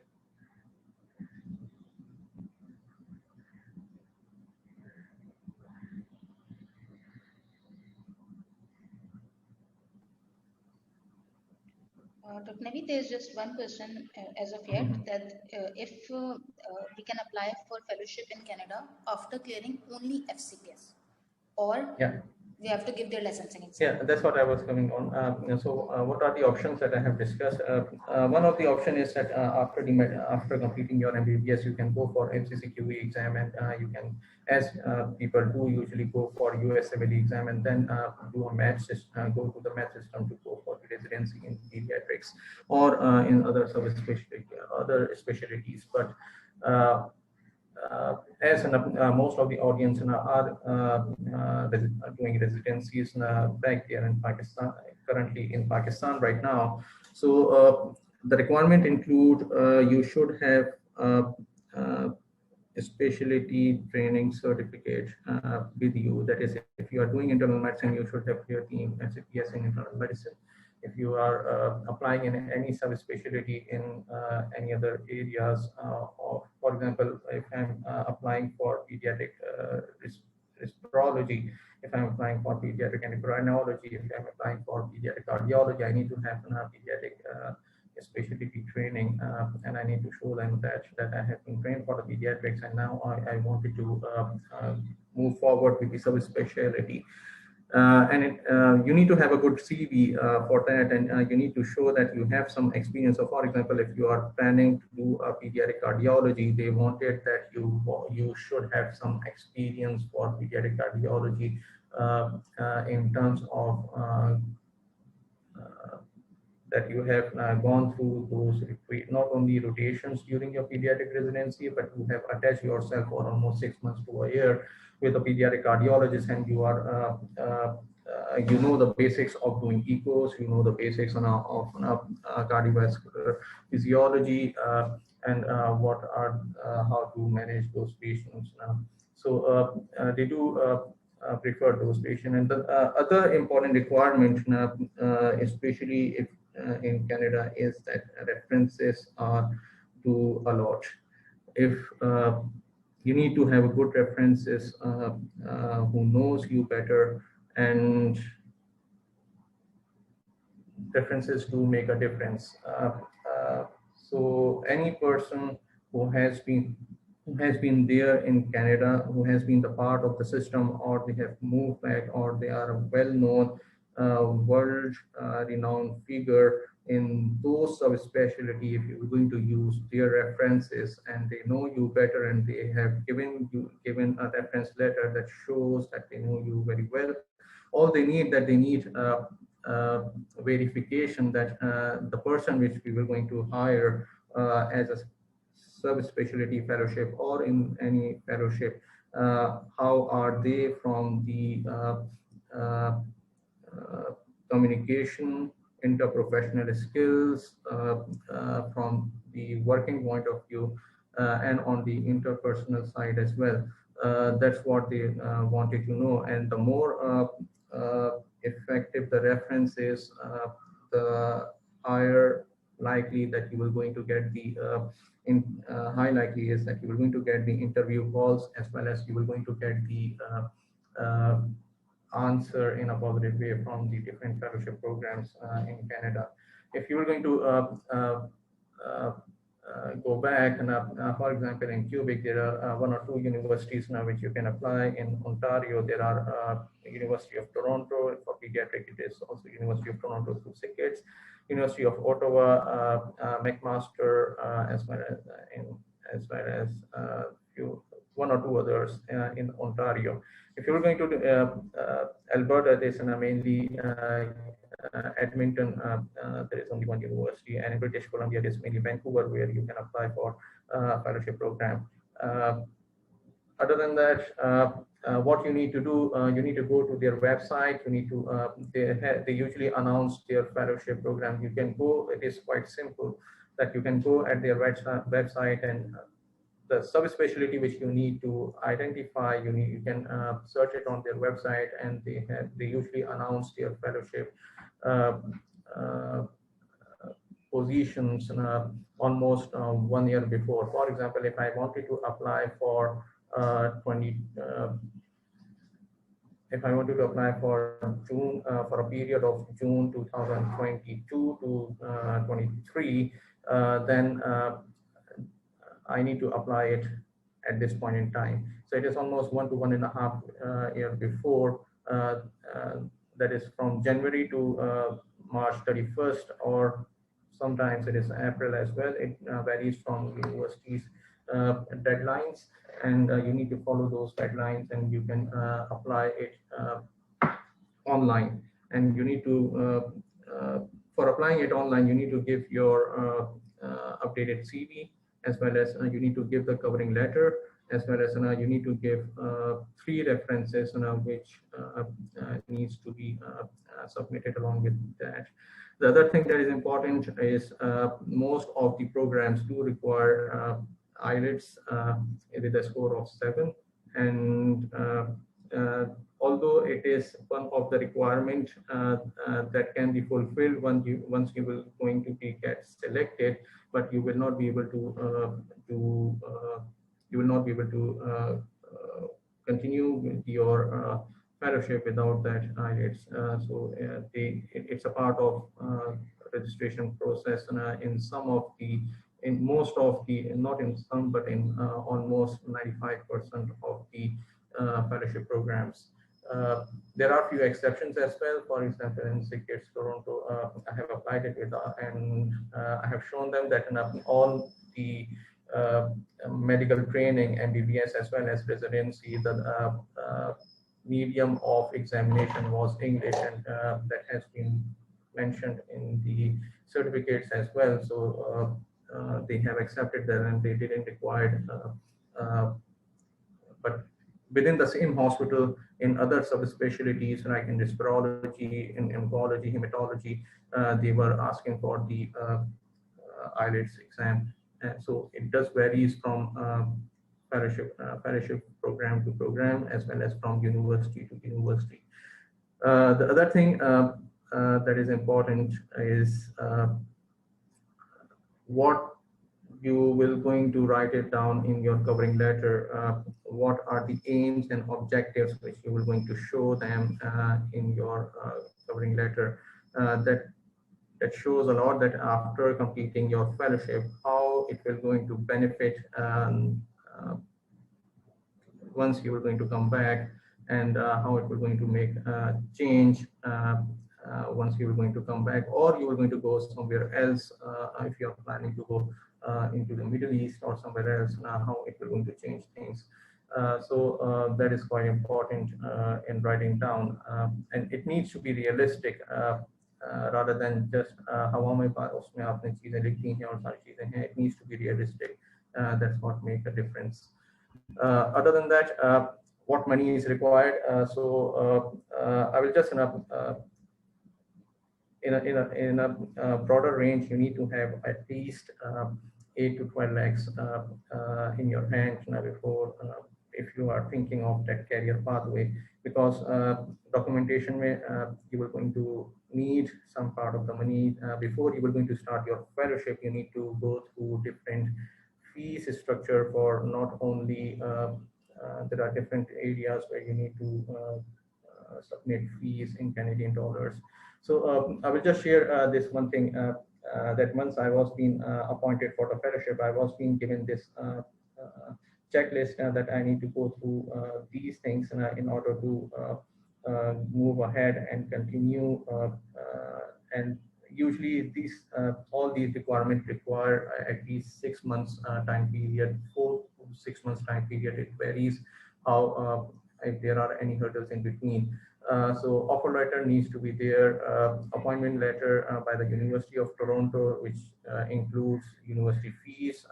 Dr. Navi, there's just one question as of yet, that if we can apply for fellowship in Canada after clearing only Fcps, or we have to give their licensing exam. Yeah, that's what I was coming on. What are the options that I have discussed? One of the option is that after completing your MBBS, you can go for MCCQE exam, and you can, as people do usually, go for USMLE exam, and then do a match system, go to the match system to go for residency in pediatrics or in other specialties. But as most of the audience are doing residencies back there in Pakistan, currently in Pakistan right now. So the requirement include you should have specialty training certificate with you. That is, if you are doing internal medicine, you should have your team as a PS in internal medicine. If you are applying in any subspecialty in any other areas of, for example, if I'm applying for pediatric respirology, if I'm applying for pediatric endocrinology, if I'm applying for pediatric cardiology, I need to have pediatric specialty training, and I need to show them that I have been trained for the pediatrics, and now I wanted to move forward with the subspecialty. You need to have a good CV for that, and you need to show that you have some experience. So, for example, if you are planning to do a pediatric cardiology, they wanted that you should have some experience for pediatric cardiology in terms of that you have gone through those not only rotations during your pediatric residency, but you have attached yourself for almost 6 months to a year with a pediatric cardiologist, and you are you know the basics of doing echos, you know the basics of cardiovascular physiology, and what are how to manage those patients. They do prefer those patients. And the other important requirement, especially if in Canada, is that references are do a lot. If you need to have good references who knows you better, and references do make a difference. So any person who has been there in Canada, who has been the part of the system, or they have moved back, or they are a well-known world renowned figure in those subspecialty, if you're going to use their references and they know you better, and they have given a reference letter that shows that they know you very well, all they need verification that the person which we were going to hire as a subspecialty fellowship or in any fellowship, how are they from the communication, interprofessional skills, from the working point of view, and on the interpersonal side as well. That's what they wanted to know. And the more effective the reference is, the higher likely that you will going to get the high likely is that you will going to get the interview calls, as well as you will going to get the answer in a positive way from the different fellowship programs in Canada. If you are going to go back and for example, in Quebec, there are 1 or 2 universities now which you can apply. In Ontario, there are University of Toronto for pediatric. It is also University of Toronto through SickKids, University of Ottawa, McMaster, as well as few 1 or 2 others in Ontario. If you're going to Alberta, there's mainly Edmonton, there is only 1 university, and in British Columbia, there's mainly Vancouver, where you can apply for a fellowship program. Other than that, what you need to do, you need to go to their website. You need to, they usually announce their fellowship program. You can go, it is quite simple, that you can go at their website, and the subspecialty which you need to identify, you can search it on their website, and they usually announce their fellowship positions almost 1 year before. For example, if I wanted to apply for if I wanted to apply for June, for a period of June 2022 to 23, then I need to apply it at this point in time. So it is almost 1 to 1.5 year before. That is from January to March 31st, or sometimes it is April as well. It varies from universities' deadlines, and you need to follow those deadlines, and you can apply it online. And you need to, for applying it online, you need to give your updated CV, as well as you need to give the covering letter, as well as you need to give 3 references which needs to be submitted along with that. The other thing that is important is most of the programs do require Ielts with a score of 7, and although it is one of the requirement that can be fulfilled once you will going to be get selected, but you will not be able to you will not be able to continue with your fellowship without that Ielts. It's a part of registration process in some of the in most of the, not in some, but in almost 95% of the fellowship programs. There are few exceptions as well. For example, in Cpsp Toronto, I have applied it with, and I have shown them that in all the medical training, MBBS as well as residency, the medium of examination was English, and that has been mentioned in the certificates as well. So they have accepted that, and they didn't require but within the same hospital, in other subspecialties like in respirology, in oncology, hematology, they were asking for the Ielts exam. So it does varies from fellowship program to program, as well as from university to university. The other thing that is important is what you will going to write it down in your covering letter. What are the aims and objectives which you will going to show them in your covering letter? That shows a lot that after completing your fellowship, how it will going to benefit once you are going to come back, and how it will going to make change once you are going to come back, or you are going to go somewhere else if you are planning to go into the Middle East or somewhere else, how it will going to change things. That is quite important in writing down, and it needs to be realistic rather than just हवा में उसमें आपने चीजें लिखी हैं और सारी चीजें हैं. It needs to be realistic. That's what make a difference. Other than that, what money is required? I will just in a broader range, you need to have at least 8 to 12 lakhs in your hand before if you are thinking of that career pathway, because documentation you were going to need some part of the money before you were going to start your fellowship. You need to go through different fees structure for not only there are different areas where you need to submit fees in Canadian dollars. So I will just share this one thing that once I was being appointed for the fellowship, I was being given this checklist that I need to go through these things in order to move ahead and continue. And usually these all these requirements require at least 6 months time period, 4 to 6 months time period. It varies how if there are any hurdles in between. So offer letter needs to be there, appointment letter by the University of Toronto, which includes university fees,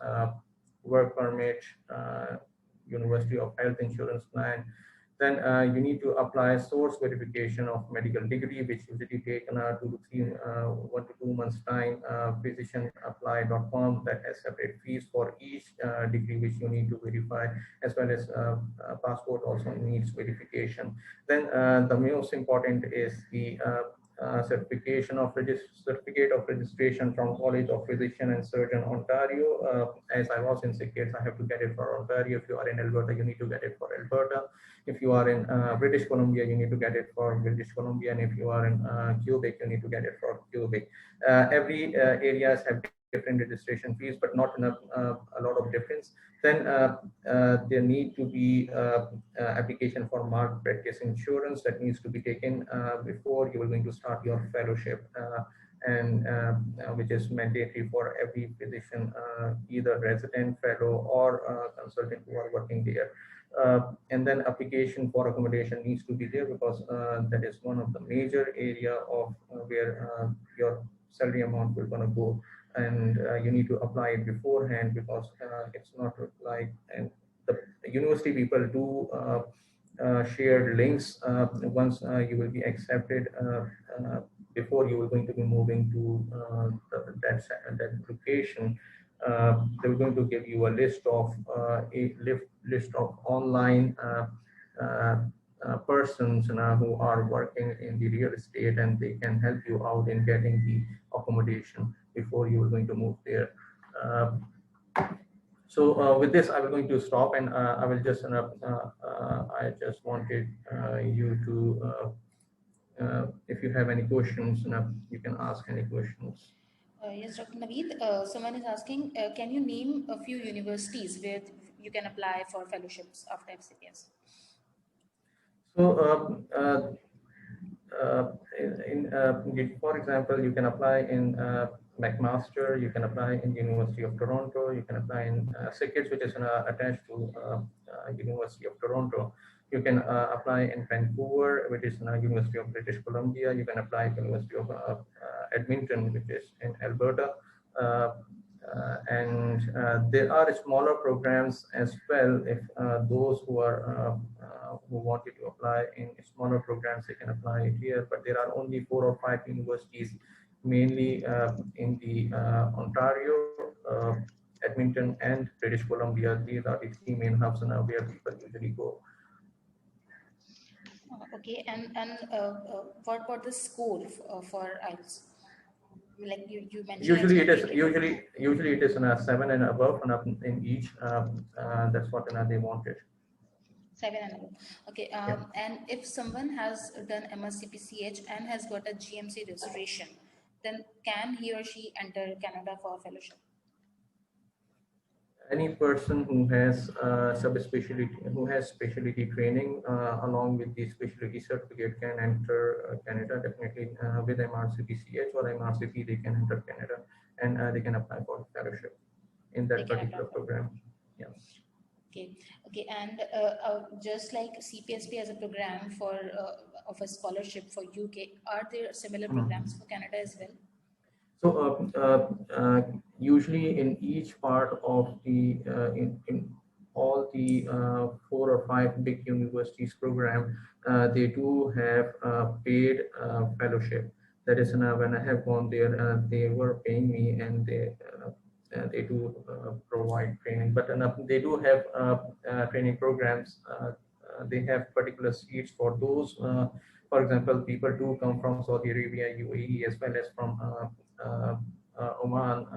work permit, University of Health Insurance plan. Then you need to apply source verification of medical degree, which usually take 1 to 2 months time. Physicianapply.com that has separate fees for each degree which you need to verify, as well as passport also needs verification. Then the most important is the certificate of registration from College of Physician and Surgeon Ontario. As I was in Cpsp, I have to get it for Ontario. If you are in Alberta, you need to get it for Alberta. If you are in British Columbia, you need to get it for British Columbia, and if you are in Quebec, you need to get it for Quebec. Every areas have different registration fees, but not enough a lot of difference. Then there need to be application for malpractice insurance that needs to be taken before you are going to start your fellowship, and which is mandatory for every physician, either resident, fellow, or consultant who are working there. And then application for accommodation needs to be there, because that is one of the major area of where your salary amount will gonna go, and you need to apply it beforehand, because it's not like, and the university people do share links once you will be accepted before you are going to be moving to that location. they're going to give you a list of online persons who are working in the real estate, and they can help you out in getting the accommodation before you are going to move there. So with this, I was going to stop, and I will just I just wanted you to if you have any questions, you can ask any questions. Yes, Dr. Naveed, someone is asking, can you name a few universities where you can apply for fellowships after FCPS? So for example, you can apply in McMaster, you can apply in University of Toronto, you can apply in Cpsv, which is attached to University of Toronto. You can apply in Vancouver, which is University of British Columbia. You can apply at University of Edmonton, which is in Alberta. And there are smaller programs as well. If those who wanted to apply in smaller programs, they can apply it here. But there are only 4 or 5 universities, mainly in the Ontario, Edmonton, and British Columbia. These are the 3 main hubs now where people usually go. Okay, and what about the score for Ielts? Like you mentioned, usually it is in a 7 and above, and up in each. That's what they wanted. 7 and above. Okay, and if someone has done MSCPCH and has got a GMC registration, then can he or she enter Canada for a fellowship? Any person who has specialty training along with the specialty certificate can enter Canada. Definitely with MRCPCH or MRCP, they can enter Canada, and they can apply for fellowship in that particular program. Yeah. Okay, and just like CPSP as a program for of a scholarship for UK, are there similar programs for Canada as well? So usually in each part of the in all the 4 or 5 big universities program, they do have paid fellowship. That is, when I have gone there, they were paying me, and they do provide training. But they do have training programs. They have particular seats for those. For example, people do come from Saudi Arabia, UAE, as well as from Oman,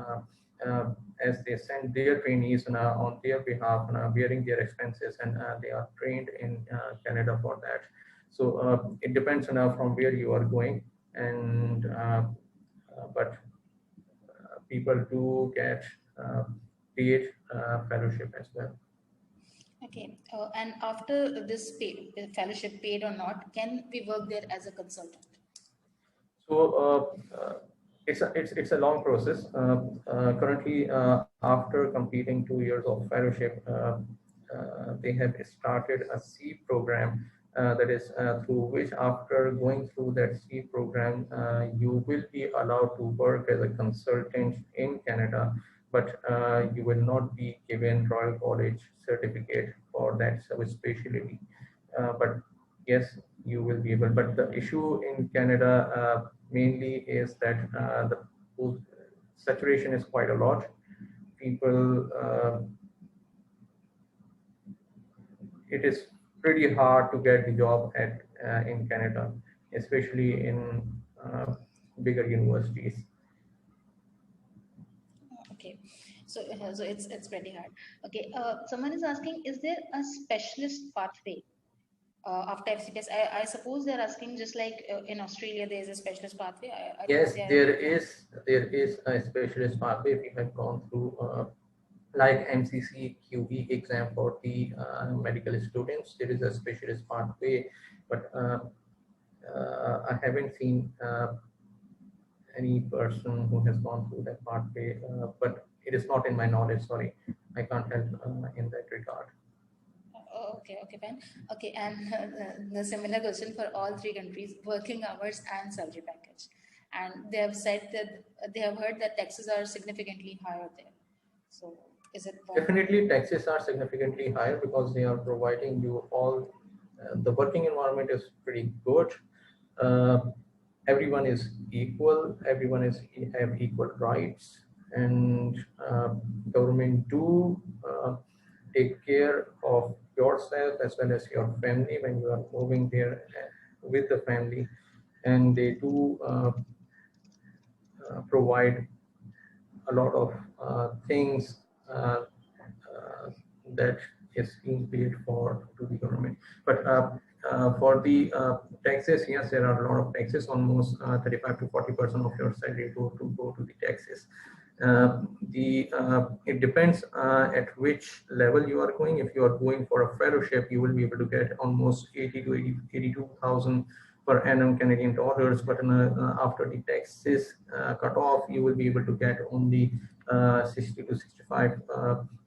as they send their trainees on their behalf, bearing their expenses, and they are trained in Canada for that. So it depends from where you are going, and but people do get paid fellowship as well. Okay, and after this fellowship, paid or not, can we work there as a consultant? So it's a long process. Currently, after completing 2 years of fellowship, they have started a C program. That is through which, after going through that C program, you will be allowed to work as a consultant in Canada, but you will not be given Royal College certificate for that subspecialty. But yes, you will be able. But the issue in Canada mainly is that the saturation is quite a lot. People, it is pretty hard to get the job at in Canada, especially in bigger universities. Okay, so it's pretty hard. Okay, someone is asking, is there a specialist pathway after FCPS? I suppose they're asking, just like in Australia, there is a specialist pathway. Yes, there is a specialist pathway. We have gone through like MCC QE exam for the medical students. There is a specialist pathway, but I haven't seen any person who has gone through that pathway, but it is not in my knowledge. Sorry, I can't help in that regard. Okay, fine. Okay, and the similar question for all 3 countries: working hours and salary package. And they have said that they have heard that taxes are significantly higher there. So is it possible? Definitely, taxes are significantly higher because they are providing you all. The working environment is pretty good. Everyone is equal. Everyone have equal rights. and government do take care of yourself as well as your family when you are moving there with the family, and they do provide a lot of things that is being paid for to the government. But for the taxes, yes, there are a lot of taxes. Almost 35 to 40% of your salary go to the taxes. It depends at which level you are going. If you are going for a fellowship, you will be able to get almost 80 to 82,000 per annum Canadian dollars. But after the taxes cut off, you will be able to get only 60 to 65.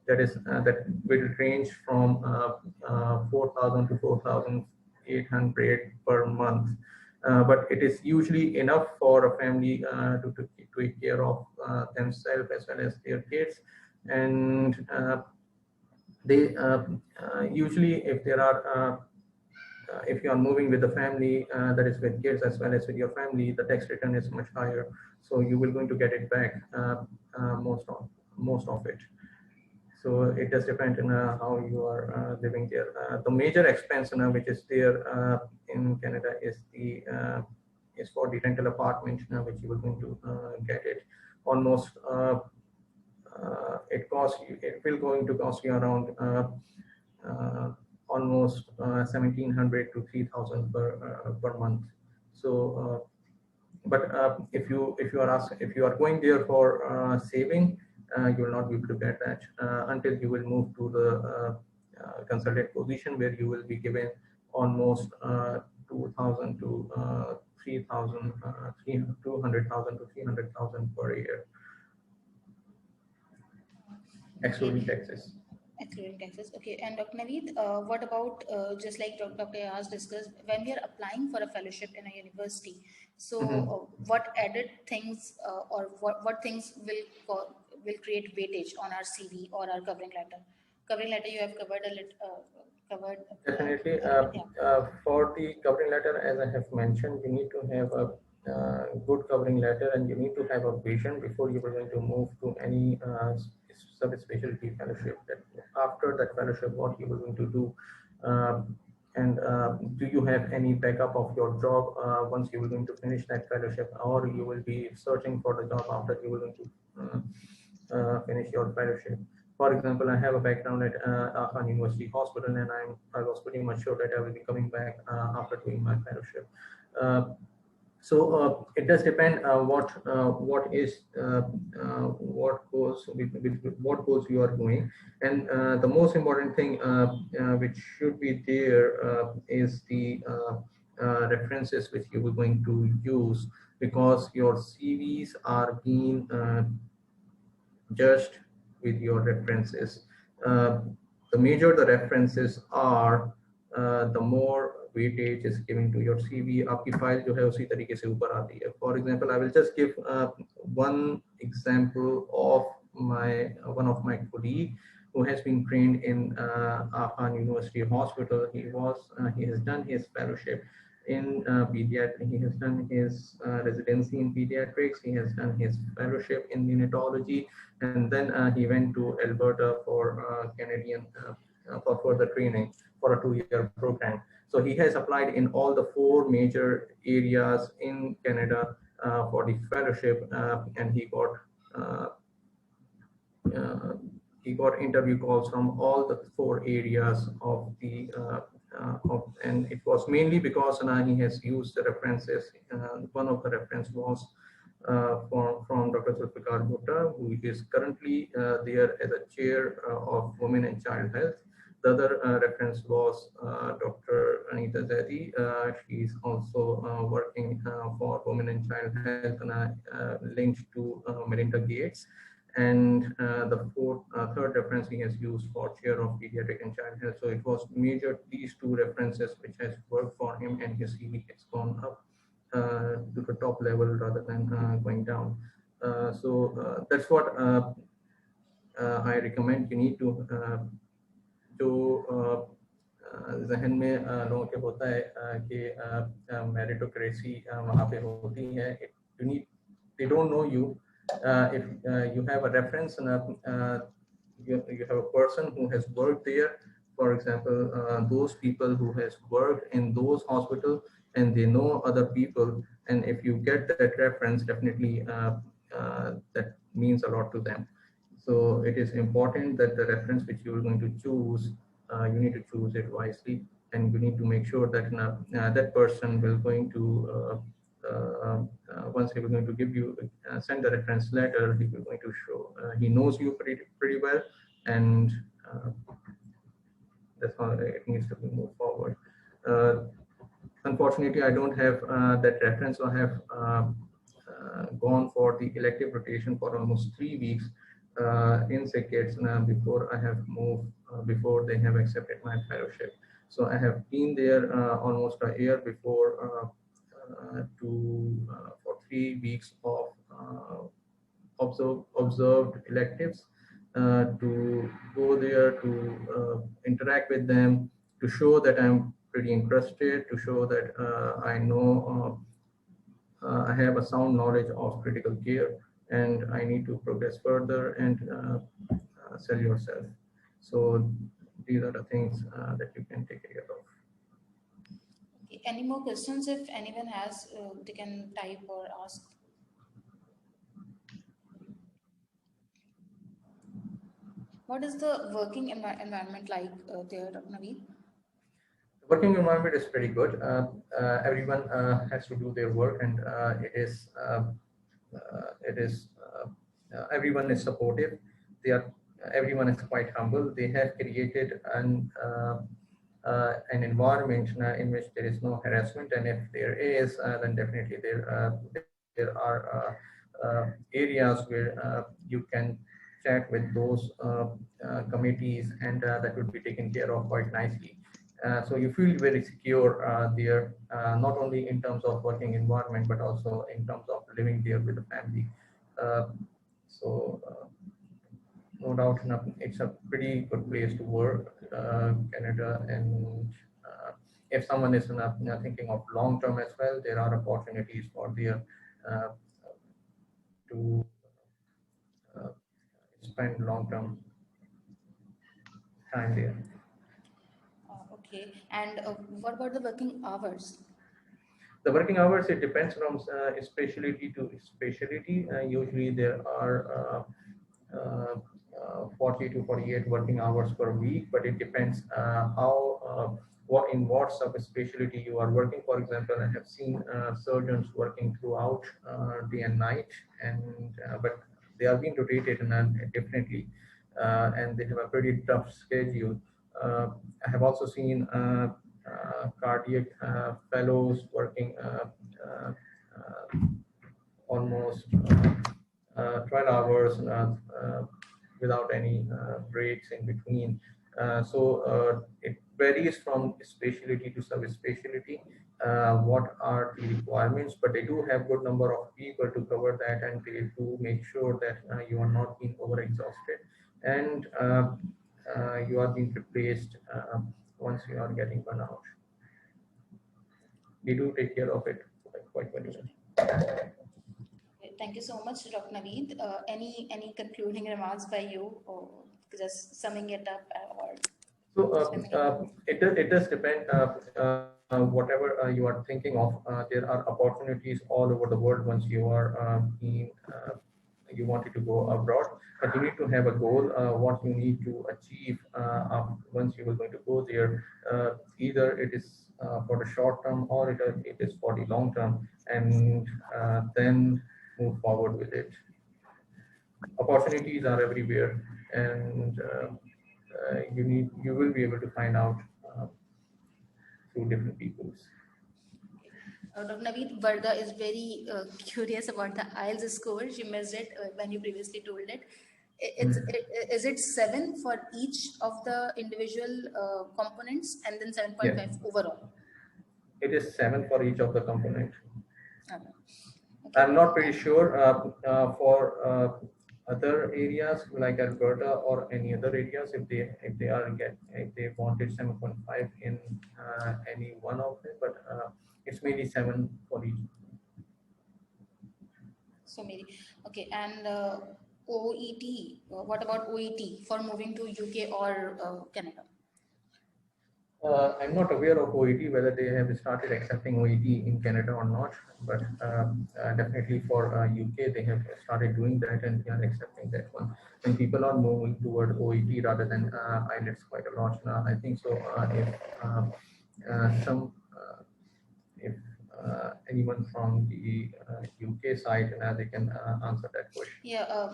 That will range from 4,000 to 4,800 per month. But it is usually enough for a family to take care of themselves as well as their kids. And they usually, if you are moving with the family, that is with kids as well as with your family, the tax return is much higher. So you will going to get it back, most of it. So it does depend on how you are living there. The major expense which is there in Canada is for the rental apartment, which you are going to get it. Almost it will going to cost you around almost 1,700 to 3,000 per month. So but if you are going there for saving, you will not be able to get that until you will move to the consultant position, where you will be given almost 2,000 to 3,000, 200,000 to 300,000 per year, excluding taxes. Excluding taxes. Okay. And Dr. Naveed, what about just like Dr. Yas discussed, when we are applying for a fellowship in a university, so what added things or what things will create weightage on our CV or our covering letter? Covering letter you have covered a little. Definitely. Yeah. For the covering letter, as I have mentioned, you need to have a good covering letter, and you need to have a vision before you are going to move to any subspecialty fellowship. That after that fellowship, what you are going to do, and do you have any backup of your job once you are going to finish that fellowship, or you will be searching for the job after you are going to finish your fellowship. For example, I have a background at Akhan University Hospital, and I was pretty much sure that I will be coming back after doing my fellowship. So it does depend what goals with what goals you are going, and the most important thing which should be there is the references which you are going to use, because your CVs are being judged with your references. The major the references are, the more weightage is given to your CV. आपकी file जो है उसी तरीके से ऊपर आती है. For example, I will just give one example of one of my colleague who has been trained in Akhan University Hospital. He has done his fellowship in pediatrics. He has done his residency in pediatrics. He has done his fellowship in neonatology, and then he went to Alberta for Canadian for further training for a 2-year program. So he has applied in all the 4 major areas in Canada for the fellowship, and he got interview calls from all the 4 areas of the and it was mainly because he has used the references. One of the reference was from Dr. Zulfikar Bhutta, who is currently there as a chair of Women and Child Health. The other reference was Dr. Anita Zaidi. She is also working for Women and Child Health, and linked to Melinda Gates. And the third reference he has used for chair of pediatric and child health. So it was major these 2 references which has worked for him, and his CV has gone up to the top level rather than going down. So that's what I recommend. You need to जो जहन में लोगों के होता है कि meritocracy वहाँ पे होती है. They don't know you, If you have a reference and you have a person who has worked there, for example, those people who has worked in those hospitals and they know other people, and if you get that reference, definitely that means a lot to them. So it is important that the reference which you are going to choose, you need to choose it wisely, and you need to make sure that that person will going to once he will going to give you send the reference letter, he will going to show he knows you pretty well, and that's how it needs to be moved forward. Unfortunately, I don't have that reference. So I have gone for the elective rotation for almost 3 weeks in Cpsv before I have moved, before they have accepted my fellowship. So I have been there almost a year before for 3 weeks of observed electives, to go there, to interact with them, to show that I'm pretty interested, to show that I know I have a sound knowledge of critical care, and I need to progress further and sell yourself. So these are the things that you can take care of. Okay. Any more questions? If anyone has, they can type or ask. What is the working environment like there, Dr. Naveed? The working environment is pretty good. Everyone has to do their work, and everyone is supportive. Everyone is quite humble. They have created an environment in which there is no harassment, and if there is, then definitely there are areas where you can chat with those committees, and that would be taken care of quite nicely. So you feel very secure there, not only in terms of working environment, but also in terms of living there with the family. So no doubt, it's a pretty good place to work, Canada. And if someone is thinking of long term as well, there are opportunities for there to uh, spend long term time there. Okay. And what about the working hours? The working hours, it depends from specialty to specialty. Usually there are 40 to 48 working hours per week, but it depends what subspecialty you are working. For example, I have seen surgeons working throughout day and night, and but they are being rotated differently, and they have a pretty tough schedule. I have also seen cardiac fellows working almost 12 hours without any breaks in between. So it varies from specialty to subspecialty. What are the requirements? But they do have good number of people to cover that, and they do make sure that you are not being overexhausted, and you are being replaced once you are getting burnout. We do take care of it quite well. Thank you so much, Dr. Naveed. Any concluding remarks by you, or just summing it up, or So it does depend. Whatever you are thinking of, there are opportunities all over the world once you are you wanted to go abroad, but you need to have a goal. What you need to achieve once you are going to go there. Either it is for the short term, or it is for the long term, and then move forward with it. Opportunities are everywhere, and you will be able to find out through different peoples. Dr. Naveed, Varda is very curious about the Ielts score. She missed it when you previously told it. Is it 7 for each of the individual components, and then 7.5 Yeah. overall? It is 7 for each of the component. Okay. I'm not pretty sure for other areas like Alberta or any other areas, if they wanted 7.5 in any one of them, but it's mainly 7 for each. So maybe, okay, and OET, what about OET for moving to UK or Canada? I'm not aware of OET, whether they have started accepting OET in Canada or not, but definitely for UK, they have started doing that and they are accepting that one. And people are moving toward OET rather than IELTS quite a lot now. I think so. If anyone from the UK side, they can answer that question. Yeah,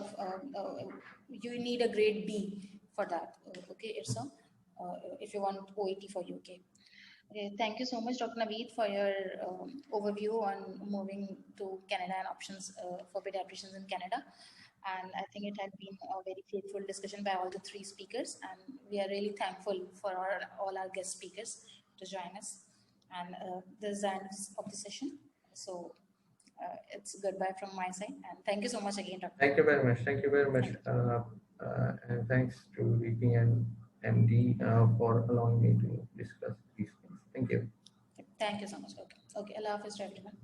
you need a grade B for that. Okay, it's a if you want OET for UK. Okay, thank you so much, Dr. Naveed, for your overview on moving to Canada and options for pediatricians in Canada. And I think it had been a very fruitful discussion by all the three speakers. And we are really thankful for all our guest speakers to join us. And this is the end of the session. So it's goodbye from my side. And thank you so much again, Dr. Thank you very much. Thank you very much. And thanks to VP and MD for allowing me to discuss these things. Thank you. Thank you so much. Okay. Okay. Allah Hafiz to everyone.